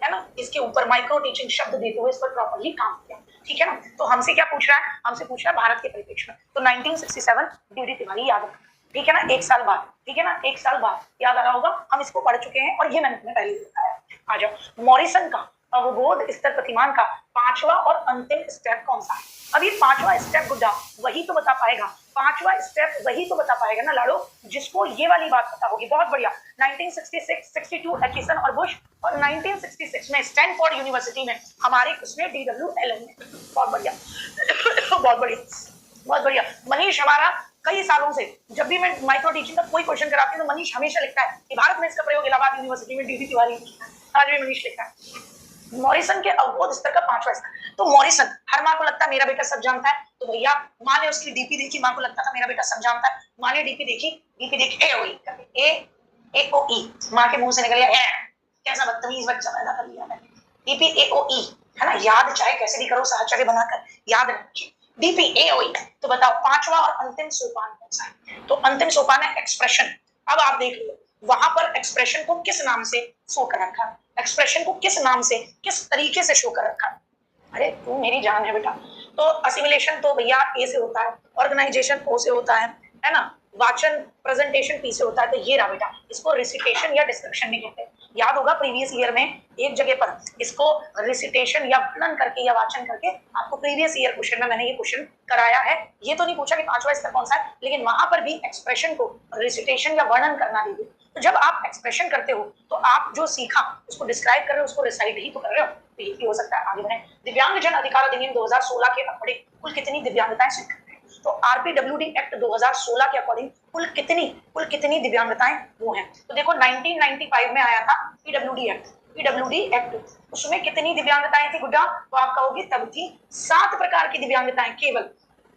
है ना, इसके ऊपर माइक्रो टीचिंग शब्द देते हुए इस पर प्रॉपर्ली काम किया, ठीक है ना। तो हमसे क्या पूछ रहा है, हमसे पूछ रहा है भारत के परिप्रेक्ष्य में, तो 1967 डीडी तिवारी याद रखना, ठीक है ना। 1 साल बाद, ठीक है ना, 1 साल बाद याद आ रहा होगा, हम इसको पढ़ चुके हैं और ये मैंने तुम्हें पहले बताया। आ जाओ, मॉरिसन का अवबोध स्तर प्रतिमान का पांचवा और अंतिम स्टेप कौन सा है? अब ये पांचवा स्टेप गुड्डा वही तो बता पाएगा, पांचवा स्टेप वही तो बता पाएगा ना लाड़ो, जिसको ये वाली बात पता होगी। बहुत बढ़िया। 1966, 62 एचिसन और बुश, और 1966 में स्टैनफोर्ड यूनिवर्सिटी में हमारे उसमें DW एलन ने। बहुत बढ़िया बहुत बढ़िया बहुत बढ़िया। मनीष हमारा कई सालों से जब भी मैं माइक्रो टीचिंग का कोई क्वेश्चन कराती हूँ तो मनीष हमेशा लिखता है कि भारत में इसका प्रयोग इलाहाबाद यूनिवर्सिटी में DD तिवारी, आज भी मनीष लिखता है। मॉरिसन के अवबोध स्तर का पांचवा स्तर। तो मॉरिसन, हर माँ को लगता है मेरा बेटा सब जानता है, तो भैया माँ ने उसकी डीपी देखी, माँ को लगता था मेरा बेटा सब जानता है, माँ ने डीपी देखी AOE, माँ के मुंह से निकल गया कैसा बदतमीज बच्चा पैदा कर लिया मैंने, डीपी AOE, है ना, याद चाहे कैसे भी करो साहचर्य बनाकर याद रखिए, डीपी AOE। तो बताओ पांचवा और अंतिम सोपान कौन सा है? तो अंतिम सोपान है एक्सप्रेशन। अब आप देख लो वहां पर एक्सप्रेशन को किस नाम से शो कर रखा, एक्सप्रेशन को किस नाम से किस तरीके से शो कर रखा। अरे तू मेरी जान है बेटा। तो असिमिलेशन तो भैया ए से होता है, ऑर्गेनाइजेशन ओ से होता है ना, वाचन प्रेजेंटेशन पी से होता है। तो ये रहा बेटा, इसको रिसिटेशन या डिस्क्रिप्शन नहीं कहते। याद होगा प्रीवियस ईयर में एक जगह पर इसको रिसिटेशन या वर्णन करके या वाचन करके आपको प्रीवियस ईयर क्वेश्चन में मैंने ये क्वेश्चन कराया है। ये तो नहीं पूछा कि पांचवा स्तर कौन सा है, लेकिन वहां पर भी एक्सप्रेशन को रिसिटेशन या वर्णन करना दीजिए। तो जब आप एक्सप्रेशन करते हो तो आप जो सीखा उसको डिस्क्राइब कर रहे हो, उसको रिसाइट ही तो कर रहे हो। तो ये भी हो सकता है। आगे बढ़े। दिव्यांगजन अधिकार अधिनियम 2016 के अकॉर्डिंग कुल कितनी दिव्यांगताएं स्वीकृत हैं? तो RPWD एक्ट 2016 के अकॉर्डिंग कुल कितनी दिव्यांगताएं वो हैं? तो देखो 1995 में आया था पीडब्ल्यूडी एक्ट, उसमें कितनी दिव्यांगताएं थी गुड्डा? तो आप कहोगे तब थी 7 प्रकार की दिव्यांगताएं केवल।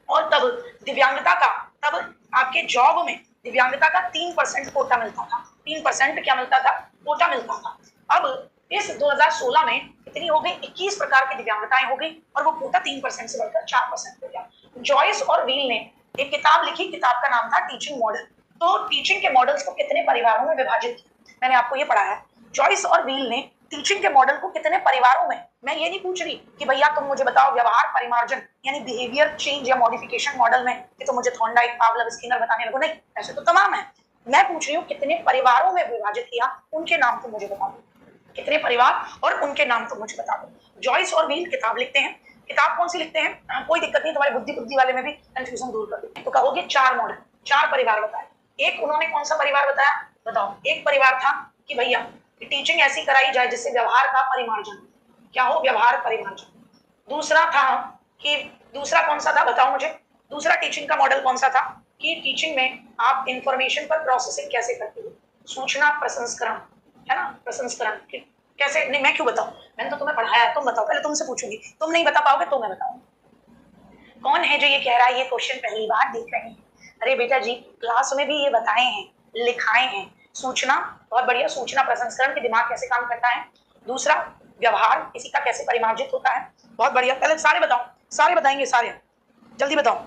और तब दिव्यांगता का, तब आपके जॉब में दिव्यांगता का 3% कोटा मिलता था। 3% क्या मिलता था? कोटा मिलता था। अब इस 2016 में कितनी हो गई? 21 प्रकार की दिव्यांगताएं हो गई और वो कोटा 3% से बढ़कर 4% हो गया। जॉयस और व्हील ने एक किताब लिखी, किताब का नाम था टीचिंग मॉडल। तो टीचिंग के मॉडल्स को कितने परिवारों में विभाजित किया, मैंने आपको ये पढ़ाया है। जॉयस और व्हील ने टीचिंग के मॉडल को कितने परिवारों में, मैं ये नहीं पूछ रही कि भैया तुम मुझे बताओ व्यवहार परिमार्जन यानी बिहेवियर चेंज या मॉडिफिकेशन मॉडल में कि तुम मुझे थॉर्नडाइक, पावलोव, स्किनर बताने लगो, नहीं, ऐसे तो तमाम है। मैं पूछ रही हूँ कितने परिवारों में विभाजित किया, उनके नाम तो मुझे बता दो। कितने परिवार और उनके नाम तो मुझे बता दो। जॉयस और व्हील किताब लिखते हैं। किताब कौन सी लिखते हैं? कोई दिक्कत नहीं, तुम्हारे बुद्धि वाले में भी कंफ्यूजन दूर कर देते हैं। तो कहोगे 4 मॉडल, 4 परिवार बताए। एक उन्होंने कौन सा परिवार बताया? बताओ। एक परिवार था कि भैया टीचिंग ऐसी कराई जाए जिससे व्यवहार का परिमार्जन, क्या हो? व्यवहार परिमार्जन। दूसरा था कि, दूसरा कौन सा था बताओ मुझे? दूसरा टीचिंग का मॉडल कौन सा था कि टीचिंग में आप इंफॉर्मेशन पर प्रोसेसिंग कैसे करते हो, सूचना प्रसंस्करण, है ना, प्रसंस्करण कैसे? नहीं मैं क्यों बताऊं, मैंने तो तुम्हें पढ़ाया है, तुम बताओ। पहले तुमसे पूछूंगी, तुम नहीं बता पाओगे तो मैं बताऊंगी। कौन है जो ये कह रहा है ये क्वेश्चन पहली बार देख रहे हैं? अरे बेटा जी क्लास में भी ये बताए हैं, लिखाए हैं। सूचना, बहुत बढ़िया, सूचना प्रसंस्करण के दिमाग कैसे काम करता है। दूसरा व्यवहार किसी का कैसे परिमार्जित होता है, बहुत बढ़िया। पहले सारे बताओ, सारे बताएंगे, सारे जल्दी बताओ।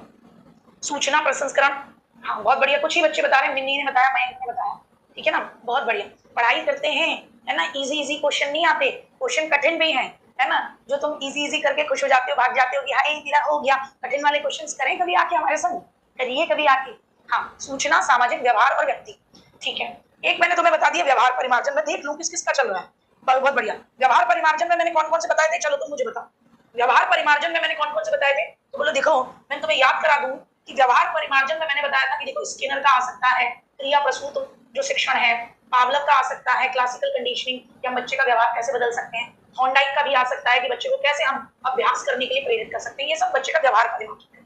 सूचना प्रसंस्करण, हाँ बहुत बढ़िया। कुछ ही बच्चे बता रहे हैं, मिन्नी ने बताया, मैं ने बताया, ठीक है ना, बहुत बढ़िया। पढ़ाई करते हैं, है ना, इजी क्वेश्चन नहीं आते, क्वेश्चन कठिन भी हैं, है ना। जो तुम इजी करके खुश हो जाते हो, भाग जाते हो कि हाय तेरा हो गया, कठिन वाले क्वेश्चंस करें कभी आके हमारे संग, करिए कभी आके। हाँ, सूचना, सामाजिक, व्यवहार और व्यक्ति, ठीक है। एक मैंने तुम्हें बता दिया व्यवहार परिमार्जन में, देख लूं किस किसका चल रहा है। बहुत बढ़िया। व्यवहार परिमार्जन में मैंने कौन कौन से बताए थे, चलो तुम मुझे बताओ। व्यवहार परिमार्जन में मैंने कौन कौन से बताए थे? तो बोलो देखो मैं तुम्हें याद करा दूं कि व्यवहार परिमार्जन में मैंने बताया था कि देखो स्किनर का आ सकता है क्रिया प्रसूत जो शिक्षण है, पावलोव का आ सकता है क्लासिकल कंडीशनिंग कि हम बच्चे का व्यवहार कैसे बदल सकते हैं, थॉर्नडाइक का भी आ सकता है कि बच्चे को कैसे हम अभ्यास करने के लिए प्रेरित कर सकते हैं। ये सब बच्चे का व्यवहार परिमार्जन है।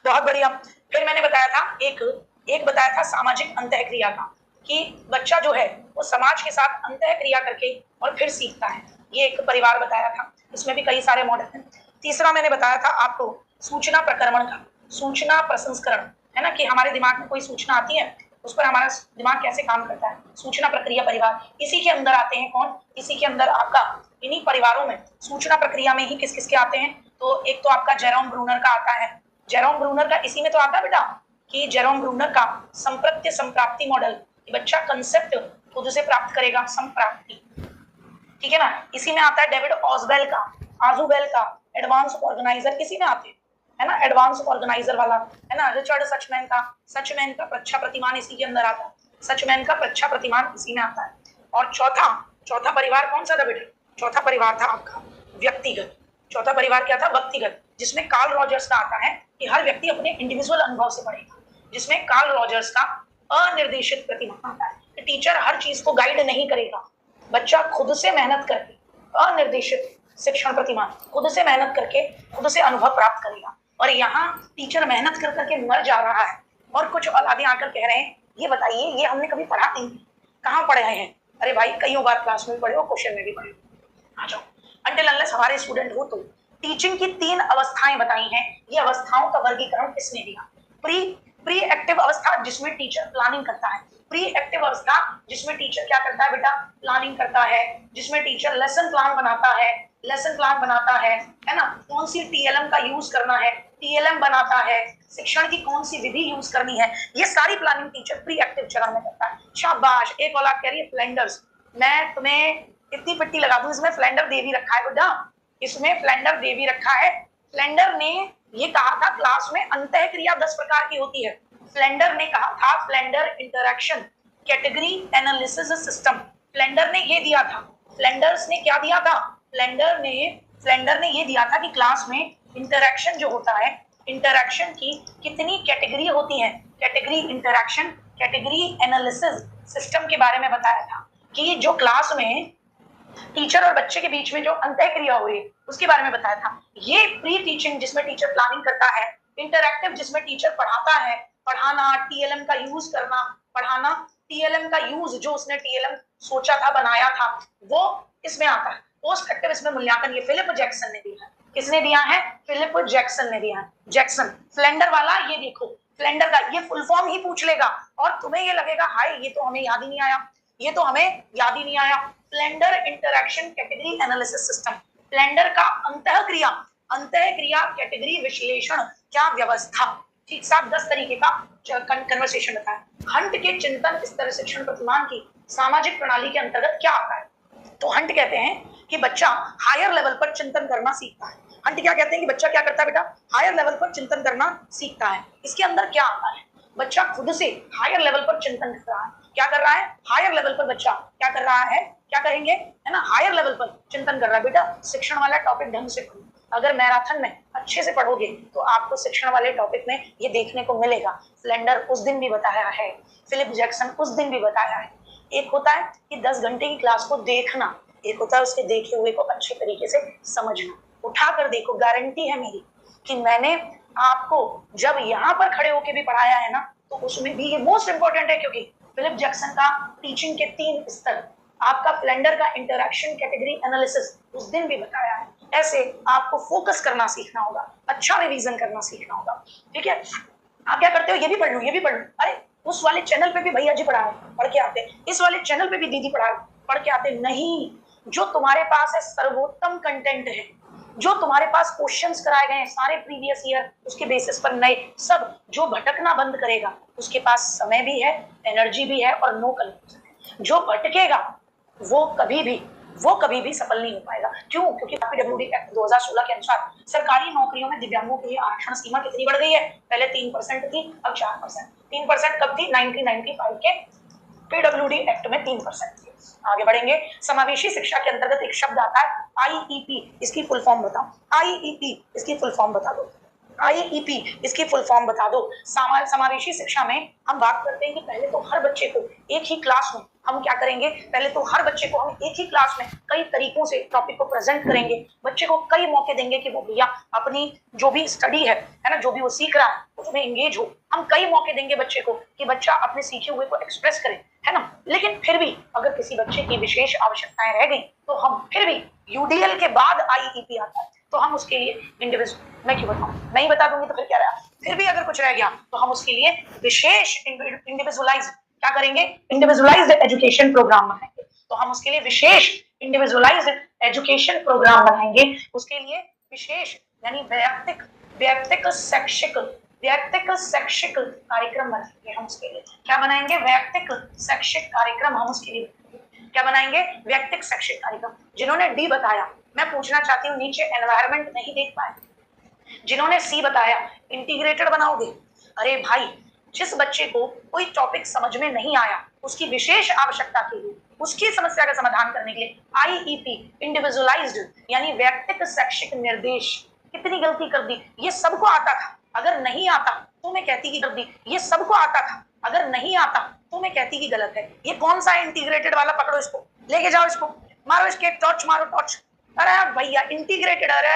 बहुत बढ़िया। फिर मैंने बताया था एक बताया था सामाजिक अंतःक्रिया का, कि बच्चा जो है वो समाज के साथ अंतःक्रिया करके और फिर सीखता है। ये एक परिवार बताया था, इसमें भी कई सारे मॉडल हैं। तीसरा मैंने बताया था आपको सूचना प्रक्रमण का, सूचना प्रसंस्करण, है ना, कि हमारे दिमाग में कोई सूचना आती है उस पर हमारा दिमाग कैसे काम करता है, सूचना प्रक्रिया परिवार। इसी के अंदर आते हैं कौन? इसी के अंदर आपका, इन्हीं परिवारों में सूचना प्रक्रिया में ही किस किस के आते हैं? तो एक तो आपका जेरोम ब्रूनर का आता है। जेरोम ब्रूनर का इसी में तो आता है बेटा कि जेरोम ब्रूनर का संप्रत्य संप्राप्ति मॉडल, कि बच्चा कंसेप्ट खुद से प्राप्त करेगा, संप्राप्ति, ठीक है ना। इसी में आता है डेविड ऑजबेल का, आजुबेल का एडवांस ऑर्गेनाइजर, इसी में आते हैं, है ना, एडवांस ऑर्गेनाइजर वाला, है ना। रिचर्ड सचमैन का प्रच्छा प्रतिमान इसी के अंदर आता है, सचमैन का प्रच्छा प्रतिमान इसी में आता है। और चौथा परिवार कौन सा था बेटा? चौथा परिवार था आपका व्यक्तिगत। चौथा परिवार क्या था? व्यक्तिगत, जिसमें कार्ल रॉजर्स का आता है कि हर व्यक्ति अपने इंडिविजुअल अनुभव से पढ़ेगा, जिसमें कार्ल रॉजर्स का अनिर्देशित प्रतिमान आता है कि टीचर हर चीज को गाइड नहीं करेगा, बच्चा खुद से मेहनत करके अनिर्देशित शिक्षण प्रतिमान, खुद से मेहनत करके खुद से अनुभव प्राप्त करेगा। और यहाँ टीचर मेहनत कर करके मर जा रहा है और कुछ औलादे आकर कह रहे हैं ये बताइए ये हमने कभी पढ़ा नहीं, कहाँ पढ़े हैं? अरे भाई कईयों बार क्लास में भी पढ़े हो, क्वेश्चन में भी पढ़े हो। आ जाओ, अनटिल अनलेस हमारे स्टूडेंट हो तो टीचिंग की 3 अवस्थाएं बताई हैं। ये अवस्थाओं का वर्गीकरण किसने दिया? प्री एक्टिव अवस्था जिसमें टीचर प्लानिंग करता है, प्री एक्टिव अवस्था जिसमें टीचर क्या करता है बेटा? प्लानिंग करता है, जिसमें टीचर लेसन प्लान बनाता है, लेसन प्लान बनाता है ना, कौन सी टीएलएम का यूज करना है, टीएलएम बनाता है, शिक्षण की कौन सी विधि यूज करनी है, ये सारी प्लानिंग टीचर प्री एक्टिव चरण में करता है। शाबाश, एक औलाद कह रही है फ्लैंडर्स। मैं तुम्हें इतनी पिट्टी लगा दूं, इसमें फ्लैंडर दे भी रखा है बेटा, इसमें फ्लैंडर दे भी रखा है। फ्लैंडर ने ये कहा था क्लास में अंतः क्रिया 10 प्रकार की होती है। फ्लैंडर ने कहा था Flanders interaction category analysis system, Flanders ने ये दिया था। फ्लैंडर्स ने क्या दिया था? फ्लैंडर ने ये दिया था कि क्लास में इंटरैक्शन जो होता है, इंटरैक्शन की कितनी कैटेगरी होती है, category interaction category analysis system के बारे में बताया था कि जो क्लास में टीचर और बच्चे के बीच में जो अंतः क्रिया हो रही है उसके बारे में बताया था। ये प्री टीचिंग जिसमें टीचर प्लानिंग करता है, इंटरैक्टिव जिसमें टीचर पढ़ाता है, पढ़ाना, टीएलएम का यूज करना, पढ़ाना, टीएलएम का यूज जो उसने टीएलएम सोचा था, बनाया था, वो इसमें आता है। पोस्ट एक्टिव इसमें मूल्यांकन ये फिलिप जैक्सन ने दिया है। किसने दिया है? फिलिप जैक्सन ने दिया है। जैक्सन फ्लैंडर वाला, ये देखो फ्लैंडर का ये फुल फॉर्म ही पूछ लेगा और तुम्हें ये लगेगा हाय ये तो हमें याद ही नहीं आया, ये तो हमें याद ही नहीं आया। Flanders interaction category analysis system, Flanders का अंतः क्रिया कैटेगरी विश्लेषण क्या व्यवस्था, ठीक 7-10 तरीके का कन्वर्सेशन बताया। हंट के चिंतन स्तर शिक्षण प्रतिमान की सामाजिक प्रणाली के अंतर्गत क्या आता है? तो हंट कहते हैं कि बच्चा हायर लेवल पर चिंतन करना सीखता है। हंट क्या कहते हैं कि बच्चा क्या करता है बेटा? हायर लेवल पर चिंतन करना सीखता है। इसके अंदर क्या आता है? बच्चा खुद से हायर लेवल पर चिंतन कर रहा है। क्या कर रहा है? हायर लेवल पर बच्चा क्या कर रहा है? क्या कहेंगे, है ना, हायर लेवल पर चिंतन कर रहा है। बेटा शिक्षण वाला टॉपिक ढंग से पढ़ो, अगर मैराथन में अच्छे से पढ़ोगे तो आपको शिक्षण वाले टॉपिक में ये देखने को मिलेगा। फ्लैंडर उस दिन भी बताया है, फिलिप जैक्सन उस दिन भी बताया है। एक होता है कि 10 घंटे की क्लास को देखना, एक होता है उसके देखे हुए को अच्छे तरीके से समझना। उठा कर देखो, गारंटी है मेरी कि मैंने आपको जब यहाँ पर खड़े होके भी पढ़ाया है ना, तो उसमें भी ये मोस्ट इंपॉर्टेंट है, क्योंकि फिलिप जैक्सन का टीचिंग के 3 स्तर, आपका फ्लैंडर का इंटरैक्शन कैटेगरी एनालिसिस उस दिन भी बताया है। ऐसे आपको फोकस करना सीखना होगा, अच्छा रिवीजन करना सीखना होगा, ठीक है। आप क्या करते हो? ये भी पढ़ लो, ये भी पढ़ लो। अरे उस वाले चैनल पे भी भैया जी पढ़ा रहे, पढ़ के आते, इस वाले चैनल पे भी दीदी पढ़ा रहे, पढ़ के आते। नहीं, जो तुम्हारे पास है सर्वोत्तम कंटेंट है, जो तुम्हारे पास क्वेश्चंस कराए गए हैं सारे प्रीवियस ईयर, उसके बेसिस पर नए सब, जो भटकना बंद करेगा उसके पास समय भी है, एनर्जी भी है और नो कंफ्यूजन है। जो भटकेगा वो कभी भी सफल नहीं हो पाएगा। क्यों? क्योंकि पीडब्ल्यूडी एक्ट 2016 के अनुसार सरकारी नौकरियों में दिव्यांगों के लिए आरक्षण सीमा कितनी बढ़ गई है? पहले 3% थी, अब 4%। 3% कब थी? 1995 के पीडब्ल्यूडी एक्ट में 3% थी। आगे बढ़ेंगे। समावेशी शिक्षा के अंतर्गत एक शब्द आता है आईईपी, इसकी फुल फॉर्म बताओ। आईईपी इसकी फुल फॉर्म बता दो। आईईपी इसकी फुल फॉर्म बता दो। समावेशी शिक्षा में हम बात करते हैं कि पहले तो हर बच्चे को एक ही क्लास में हम क्या करेंगे, पहले तो हर बच्चे को हम एक ही क्लास में कई तरीकों से टॉपिक को प्रेजेंट करेंगे। बच्चे को कई मौके देंगे कि वो भैया अपनी जो भी स्टडी है ना, जो भी वो सीख रहा है उसमें एंगेज हो। हम कई मौके देंगे बच्चे को कि बच्चा अपने सीखे हुए को एक्सप्रेस करे, है ना। लेकिन फिर भी अगर किसी बच्चे की विशेष आवश्यकताएं रह गई तो हम फिर भी यूडीएल के बाद आईईपी आता है तो हम उसके लिए इंडिविजुअल, मैं क्यों बताऊं, नहीं बता दूंगी तो फिर क्या रहा। फिर भी अगर कुछ रह गया तो हम उसके लिए विशेष इंडिविजुअलाइज क्या करेंगे, इंडिविजुअलाइज्ड एजुकेशन प्रोग्राम बनाएंगे। तो हम उसके लिए विशेष इंडिविजुअलाइज्ड एजुकेशन प्रोग्राम बनाएंगे। उसके लिए विशेष यानी वैयक्तिक शैक्षिक कार्यक्रम बनाएंगे। हम उसके लिए क्या बनाएंगे? वैयक्तिक शैक्षिक कार्यक्रम। हम उसके लिए क्या बनाएंगे? वैयक्तिक शैक्षिक कार्यक्रम। जिन्होंने डी बताया, मैं पूछना चाहती हूँ नीचे एनवायरमेंट नहीं देख पाए, जिन्होंने सी बताया इंटीग्रेटेड बनाओगे। अरे भाई जिस बच्चे को कोई टॉपिक समझ में नहीं आया, उसकी विशेष आवश्यकता के लिए, उसकी समस्या का समाधान करने के लिए आईईपी, इंडिविजुअलाइज्ड यानी व्यक्तिगत शैक्षिक निर्देश, कितनी गलती कर दी, ये सबको आता था। अगर नहीं आता तो मैं कहती कि कर दी, ये सबको आता था। अगर नहीं आता तो मैं कहती कि गलत है। ये कौन सा इंटीग्रेटेड वाला, पकड़ो इसको, लेके जाओ इसको, मारो इसके टॉर्च, मारो टॉर्च। अरे भैया इंटीग्रेटेड, अरे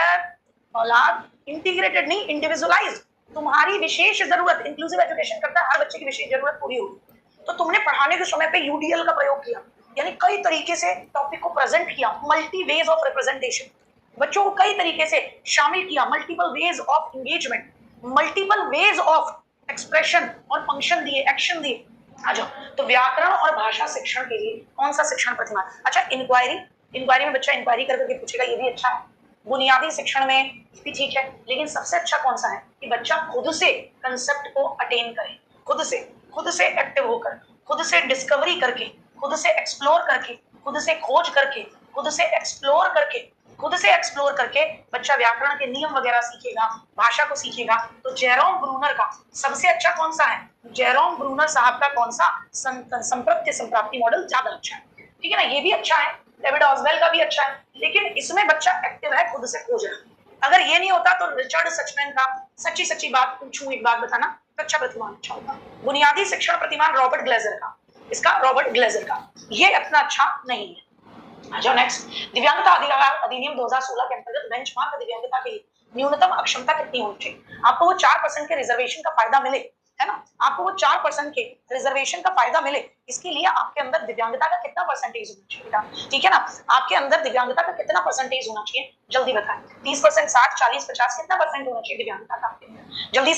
औलाद इंटीग्रेटेड नहीं, इंडिविजुअलाइज्ड। तुम्हारी विशेष जरूरत, इंक्लूसिव एजुकेशन करता है हर बच्चे की विशेष जरूरत पूरी होगी। तो तुमने पढ़ाने के समय पे यूडीएल का प्रयोग किया, यानी कई तरीके से टॉपिक को प्रेजेंट किया, मल्टी वेज ऑफ रिप्रेजेंटेशन, बच्चों को कई तरीके से शामिल किया, multiple ways of engagement, multiple ways of expression और फंक्शन दिए, एक्शन दिए। आ जाओ। तो व्याकरण और भाषा शिक्षण के लिए कौन सा शिक्षण प्रतिमान? अच्छा, इंक्वायरी में बच्चा इंक्वायरी करके पूछेगा, ये भी अच्छा है। बुनियादी शिक्षण में भी ठीक है, लेकिन सबसे अच्छा कौन सा है कि बच्चा खुद से कंसेप्ट को अटेन करे, खुद से एक्टिव होकर, खुद से डिस्कवरी करके, खुद से एक्सप्लोर करके, खुद से खोज करके, खुद से एक्सप्लोर करके बच्चा व्याकरण के नियम वगैरह सीखेगा, भाषा को सीखेगा। तो जेरोम ब्रूनर का सबसे अच्छा कौन सा है? जेरोम ब्रूनर साहब का कौन सा संप्रत्य संप्राप्ति मॉडल ज्यादा अच्छा है, ठीक है ना। ये भी अच्छा है, डेविड ऑसवेल का भी अच्छा है, लेकिन इसमें बच्चा एक्टिव है, खुद से खोज रहा है। अगर ये नहीं होता तो रिचर्ड सचमैन का सच्ची बात पूछूं, एक बात बताना, कक्षा प्रतिमान अच्छा होता। बुनियादी शिक्षण प्रतिमान रॉबर्ट ग्लेजर का, ये इतना अच्छा नहीं है। अच्छा नेक्स्ट, दिव्यांगता अधिनियम 2016 के अंतर्गत बेंचमार्क दिव्यांगता के लिए न्यूनतम अक्षमता कितनी होनी चाहिए? आपको वो 4% के रिजर्वेशन का फायदा मिले, है ना, आपको वो 4% के रिजर्वेशन का फायदा मिले, इसके लिए आपके अंदर दिव्यांगता का कितना परसेंटेज होना चाहिए? ठीक है ना, आपके अंदर दिव्यांगता का कितना परसेंटेज होना चाहिए? जल्दी बताएं। 30%, 60, 40, 50, कितना परसेंट होना चाहिए दिव्यांगता का आपके अंदर? जल्दी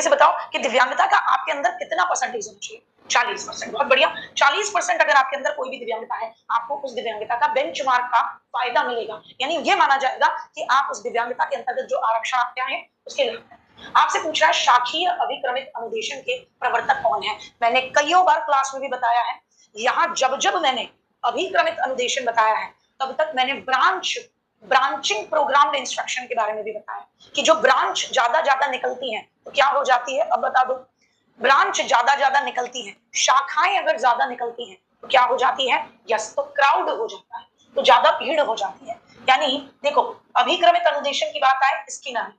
से बताओ कि दिव्यांगता का आपके अंदर कितना परसेंटेज होना चाहिए? 40%। बहुत बढ़िया, 40% अगर आपके अंदर कोई भी दिव्यांगता है, आपको उस दिव्यांगता का बेंचमार्क का फायदा मिलेगा, यानी ये माना जाएगा कि आप उस दिव्यांगता के अंतर्गत जो आरक्षण आपके हैं उसके लिए। आपसे पूछ रहा है शाखीय अभिक्रमित अनुदेशन के प्रवर्तक कौन है? मैंने कईयों बार क्लास में भी बताया है, यहाँ जब मैंने अभिक्रमित अनुदेशन बताया है, तब तक मैंने ब्रांचिंग प्रोग्राम इंस्ट्रक्शन के बारे में भी बताया कि जो ब्रांच ज्यादा निकलती हैं तो क्या हो जाती है, अब बता दो। ब्रांच ज्यादा निकलती है, शाखाएं अगर ज्यादा निकलती हैं तो क्या हो जाती है? यस, तो क्राउड हो जाता है, तो ज्यादा भीड़ हो जाती है। यानी देखो, अभिक्रमित अनुदेशन की बात आए, स्किनर,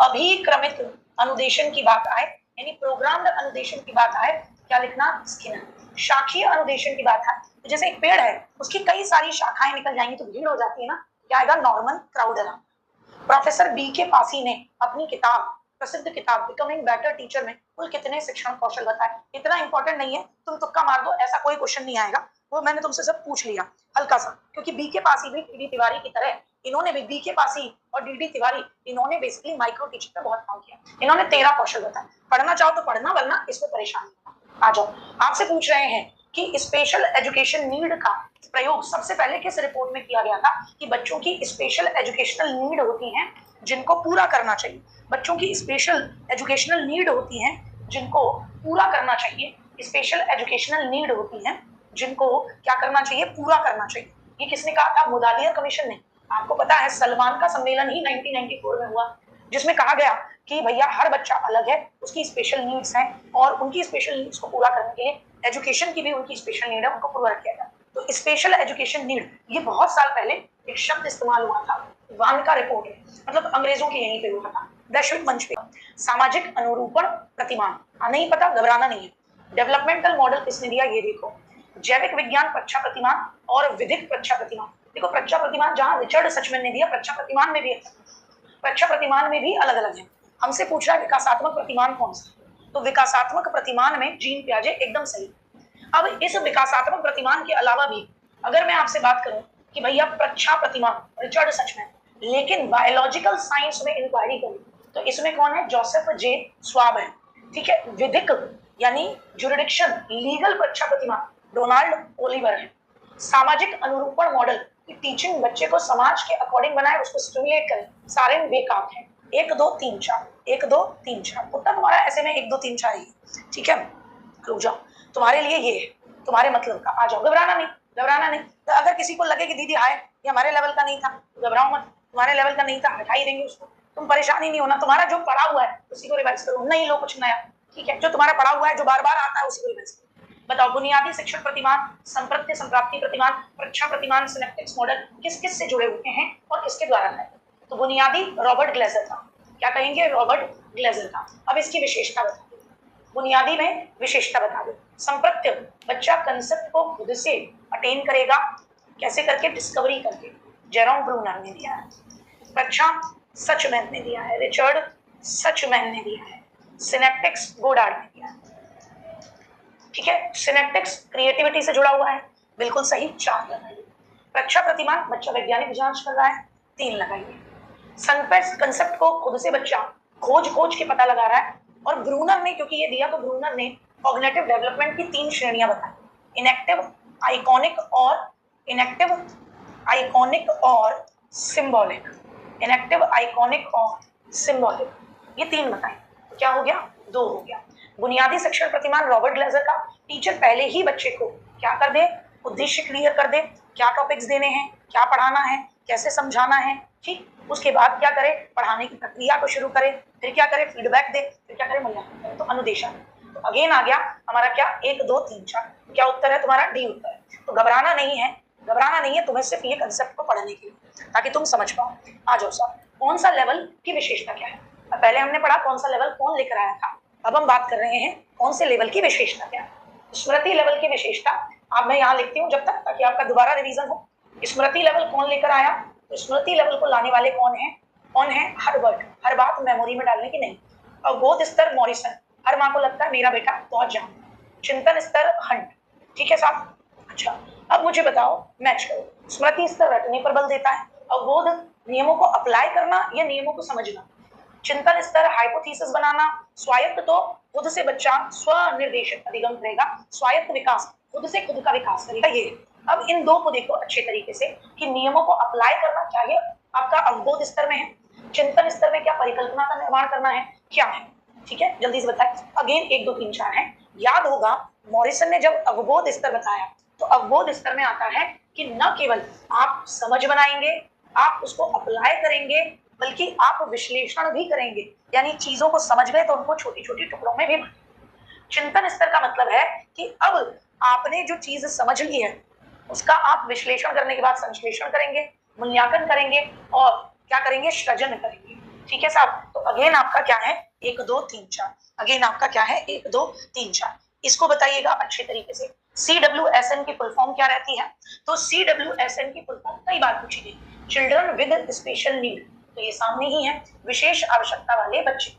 अभिक्रमित अनुदेशन की बात आए यानी प्रोग्राम्ड अनुदेशन की बात आए, क्या लिखना? स्किनर। शाखीय अनुदेशन की बात आए तो जैसे एक पेड़ है, उसकी कई सारी शाखाएं निकल जाएंगी तो भीड़ हो जाती है ना, क्या आएगा? Norman Crowder. प्रोफेसर बी के पासी ने अपनी प्रसिद्ध किताब बिकमिंग बेटर टीचर में कुल कितने शिक्षण कौशल बताए? इतना इंपॉर्टेंट नहीं है, तुम तुक्का मार दो, ऐसा कोई क्वेश्चन नहीं आएगा, वो मैंने तुमसे सब पूछ लिया हल्का सा, क्योंकि बी के पासी भी डी तिवारी की तरह, इन्होंने भी, बी के पासी और डी तिवारी, इन्होंने बेसिकली माइक्रो टीचिंग पे बहुत काम किया। इन्होंने 13 कौशल बताए, पढ़ना चाहो तो पढ़ना, वरना इसमें परेशानी। आ जाओ, आपसे पूछ रहे हैं कि स्पेशल एजुकेशन नीड का प्रयोग सबसे पहले किस रिपोर्ट में किया गया था? कि बच्चों की स्पेशल एजुकेशनल नीड होती हैं जिनको पूरा करना चाहिए, बच्चों की स्पेशल एजुकेशनल नीड होती हैं जिनको पूरा करना चाहिए, स्पेशल एजुकेशनल नीड होती हैं जिनको क्या करना चाहिए? पूरा करना चाहिए। ये किसने कहा था? मुदालियर कमीशन ने। आपको पता है सलमान का सम्मेलन ही 1994 में हुआ, जिसमें कहा गया कि भैया हर बच्चा अलग है, उसकी स्पेशल नीड्स हैं और उनकी स्पेशल नीड्स को पूरा करने के लिए एजुकेशन की भी उनकी स्पेशल नीड है, उनको पूरा किया जाए। तो स्पेशल एजुकेशन नीड, ये बहुत साल पहले एक शब्द इस्तेमाल हुआ था, वानका रिपोर्ट में, मतलब अंग्रेजों के यहीं पे हुआ था, वैश्विक मंच पे। सामाजिक अनुरूपण प्रतिमान, नहीं पता, घबराना नहीं है। डेवलपमेंटल मॉडल किसने दिया? ये देखो, जैविक विज्ञान प्रच्छा प्रतिमान और विधिक प्रच्छा प्रतिमान। देखो प्रच्छा प्रतिमान जहां रिचर्ड सचमैन ने दिया, प्रच्छा प्रतिमान में भी अलग अलग है। हमसे पूछ रहा है विकासात्मक प्रतिमान कौन सा? तो विकासात्मक प्रतिमान में जीन पियाजे एकदम सही। अब इस विकासात्मक प्रतिमान के अलावा भी अगर मैं आपसे बात करूं कि भैया प्रच्छा प्रतिमान रिचर्ड सचमैन, लेकिन बायोलॉजिकल साइंस में इंक्वायरी करूं तो इसमें कौन है? जोसेफ जे स्वाब है, ठीक है। विधिक यानी जुरिडिक्शन लीगल प्रच्छा प्रतिमान डोनाल्ड ओलिवर है। सामाजिक अनुरूपण मॉडल की टीचिंग बच्चे को समाज के अकॉर्डिंग बनाए, उसको स्टिमुलेट करे, सारेन बेकाक है। 1 2 3 4 1 2 3 4 उत्तर तुम्हारा ऐसे में 1 2 3 4 ही, ठीक है। रुक जाओ, तुम्हारे लिए ये है, तुम्हारे मतलब का। आ जाओ, घबराना नहीं। तो अगर किसी को लगे कि दीदी हाय ये हमारे लेवल का नहीं था, घबराओ मत, तुम्हारे लेवल का नहीं था, हटा ही देंगे उसको। तुम परेशान ही नहीं होना, तुम्हारा जो पढ़ा हुआ है उसी को रिवाइज करो, नहीं लो कुछ नया, ठीक है, जो तुम्हारा पढ़ा हुआ है जो बार बार आता है उसी को रिवाइज करो। बताओ बुनियादी शिक्षण प्रतिमान, संप्रत्य संप्राप्ति प्रतिमान, परीक्षा प्रतिमान, सिनेप्टिक्स मॉडल किस किस से जुड़े हुए हैं और किसके द्वारा है? तो बुनियादी रॉबर्ट ग्लेजर था, क्या कहेंगे, रॉबर्ट ग्लेजर था। अब इसकी विशेषता बता दो, बुनियादी में विशेषता बता दो। संप्रत्य, बच्चा कंसेप्ट को खुद से अटेन करेगा, कैसे करके, डिस्कवरी करके, जेरोम ब्रूनर ने दिया है। परीक्षा सचमैन ने दिया है, रिचर्ड सचमैन ने दिया है, सिनेप्टिक्स गोडार्ड ने दिया है, ठीक है। सिनेप्टिक्स क्रिएटिविटी से जुड़ा हुआ है, बिल्कुल सही, 4 लगाइए। परीक्षा प्रतिमान, बच्चा वैज्ञानिक जांच कर रहा है, 3 लगाइए। संपेस्ट, कंसेप्ट को खुद से बच्चा खोज के पता लगा रहा है, और ब्रूनर ने क्योंकि ये दिया तो ब्रूनर ने कॉग्निटिव डेवलपमेंट की 3 श्रेणियां बताई, इनएक्टिव, आइकॉनिक और सिंबॉलिक, इनएक्टिव, आइकॉनिक और सिंबॉलिक, ये 3 बताई। तो क्या हो गया, 2 हो गया। बुनियादी शिक्षण प्रतिमान रॉबर्ट ग्लेजर का, टीचर पहले ही बच्चे को क्या कर दे, उद्देश्य क्लियर कर दे, क्या टॉपिक्स देने हैं, क्या पढ़ाना है, कैसे समझाना है, ठीक। उसके बाद क्या करे, पढ़ाने की प्रक्रिया को शुरू करे, फिर क्या करे, फीडबैक दे, फिर क्या करे, मूल्यांकन करे, तो अनुदेशन। तो अगेन आ गया हमारा क्या, 1 2 3 4, क्या उत्तर है तुम्हारा, डी उत्तर है। तो घबराना नहीं है तुम्हें, सिर्फ ये कंसेप्ट को पढ़ने के लिए, ताकि तुम समझ पाओ। आ जाओ सर, कौन सा लेवल की विशेषता क्या है? पहले हमने पढ़ा कौन सा लेवल कौन लेकर आया था, अब हम बात कर रहे हैं कौन से लेवल की विशेषता क्या है। स्मृति लेवल की विशेषता, अब मैं यहाँ लिखती हूँ जब तक, ताकि आपका दोबारा रिवीजन हो। स्मृति लेवल कौन लेकर आया, तो स्मृति लेवल को लाने वाले कौन है, हर्बर्ट, हर बात मेमोरी में डालने की नहीं। और बोध स्तर मॉरिसन, हर माँ को लगता है मेरा बेटा बहुत जान। चिंतन स्तर हंट, ठीक है साहब। अच्छा, अब मुझे बताओ, मैच करो। स्मृति स्तर रटने पर बल देता है, अवबोध नियमों को अप्लाई करना या नियमों को समझना। चिंतन स्तर हाइपोथेसिस बनाना, स्वायत्त तो खुद से बच्चा स्वनिर्देशित अधिगम करेगा, स्वायत्त विकास खुद से खुद का विकास करेगा। ये अब इन 2 को देखो अच्छे तरीके से कि नियमों को अप्लाई करना चाहिए आपका अवबोध स्तर में है, चिंतन स्तर में क्या परिकल्पना का निर्माण करना है, क्या है, ठीक है, जल्दी से बताए। अगेन 1 2 3 4 है, याद होगा मॉरिसन ने जब अवबोध स्तर बताया तो अवबोध स्तर में आता है कि न केवल आप समझ बनाएंगे, आप उसको अप्लाई करेंगे, बल्कि आप विश्लेषण भी करेंगे, यानी चीजों को समझ गए तो उनको छोटी छोटी टुकड़ों में भी। चिंतन स्तर का मतलब है कि अब आपने जो चीज समझ ली है उसका आप विश्लेषण करने के बाद संश्लेषण करेंगे, मूल्यांकन करेंगे और क्या करेंगे, सृजन करेंगे, ठीक है साहब। तो अगेन आपका क्या है, 1 2 3 4, अगेन आपका क्या है, 1 2 3 4। इसको बताइएगा अच्छे तरीके से। CWSN की फुल फॉर्म क्या रहती है, तो CWSN की फुल फॉर्म कई बार पूछी गई, चिल्ड्रन विद स्पेशल नीड, तो ये सामने ही है, विशेष आवश्यकता वाले बच्चे।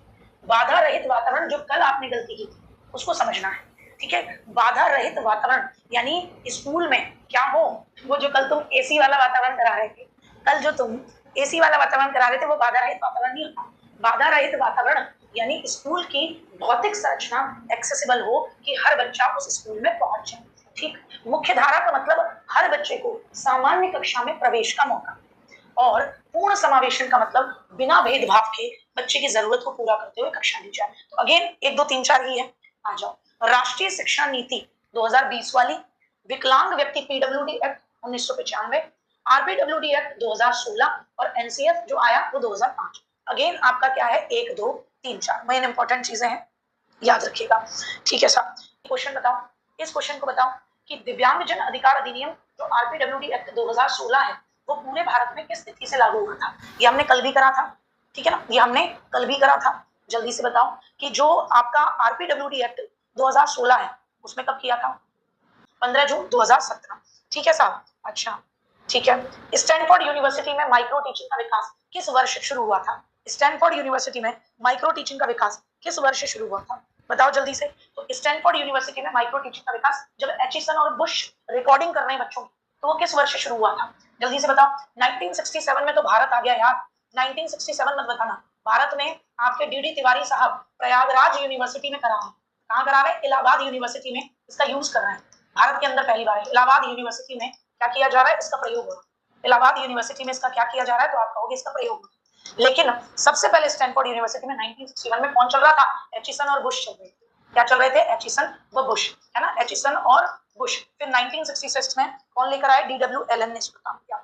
बाधा रहित वातावरण, जो कल आपने गलती की थी उसको समझना है, ठीक है। बाधा रहित वातावरण यानी स्कूल में क्या हो, वो जो कल तुम एसी वाला वातावरण करा रहे थे, कल जो तुम एसी वाला वातावरण करा रहे थे वो बाधा रहित वातावरण नहीं होता। बाधा रहित वातावरण यानी स्कूल की भौतिक संरचना एक्सेसिबल हो कि हर बच्चा उस स्कूल में पहुंच जाए, ठीक। मुख्य धारा का मतलब हर बच्चे को सामान्य कक्षा में प्रवेश का मौका, और पूर्ण समावेशन का मतलब बिना भेदभाव के बच्चे की जरूरत को पूरा करते हुए कक्षा ली जाए। तो अगेन 1 2 3 4 ही है। आ जाओ, राष्ट्रीय शिक्षा नीति 2020 वाली, विकलांग व्यक्ति पीडब्ल्यूडी एक्ट 1995, आरपीडब्ल्यूडी एक्ट 2016 और एनसीएफ जो आया वो 2005। अगेन आपका क्या है, 1 2 3 4 मेन इंपॉर्टेंट चीजें हैं, याद रखिएगा, ठीक है साहब। क्वेश्चन बताओ, इस क्वेश्चन को बताओ कि दिव्यांगजन अधिकार अधिनियम जो आरपीडब्ल्यूडी एक्ट 2016 है वो पूरे भारत में किस तिथि से लागू हुआ था, ये हमने कल भी करा था, ठीक है ना, ये हमने कल भी करा था। जल्दी से बताओ कि जो आपका आरपीडब्ल्यूडी एक्ट 2016 है उसमें कब किया था, 15 जून 2017, ठीक है साहब। अच्छा, ठीक है। स्टैनफोर्ड यूनिवर्सिटी में माइक्रो टीचिंग का विकास किस वर्ष शुरू हुआ था, स्टैनफोर्ड यूनिवर्सिटी में माइक्रो टीचिंग का विकास किस वर्ष शुरू हुआ था, बताओ जल्दी से। तो स्टैनफोर्ड यूनिवर्सिटी में माइक्रो टीचिंग का विकास जब एचिसन और बुश रिकॉर्डिंग कर रहे हैं बच्चों की, तो वो किस वर्ष शुरू हुआ था, जल्दी से बताओ। 1967 में तो भारत आ गया यार, 1967 मत बताना, भारत में आपके डीडी तिवारी साहब प्रयागराज यूनिवर्सिटी में करा है, कहाँ करा रहे हैं, इलाहाबाद यूनिवर्सिटी में इसका यूज कर रहे हैं, भारत के अंदर पहली बार है। इलाहाबाद यूनिवर्सिटी में क्या किया जा रहा है, इसका प्रयोग हो रहा है, इलाहाबाद यूनिवर्सिटी में इसका क्या किया जा रहा है, तो आप कहोगे इसका प्रयोग हो रहा है। लेकिन सबसे पहले स्टैनफोर्ड यूनिवर्सिटी में 1961 में कौन चल रहा था, एचिसन और बुश चल रहे थे, क्या चल रहे थे, एचिसन व बुश, है ना, एचिसन और बुश। फिर 1966 में कौन लेकर आए, DWLN ने इसका काम किया।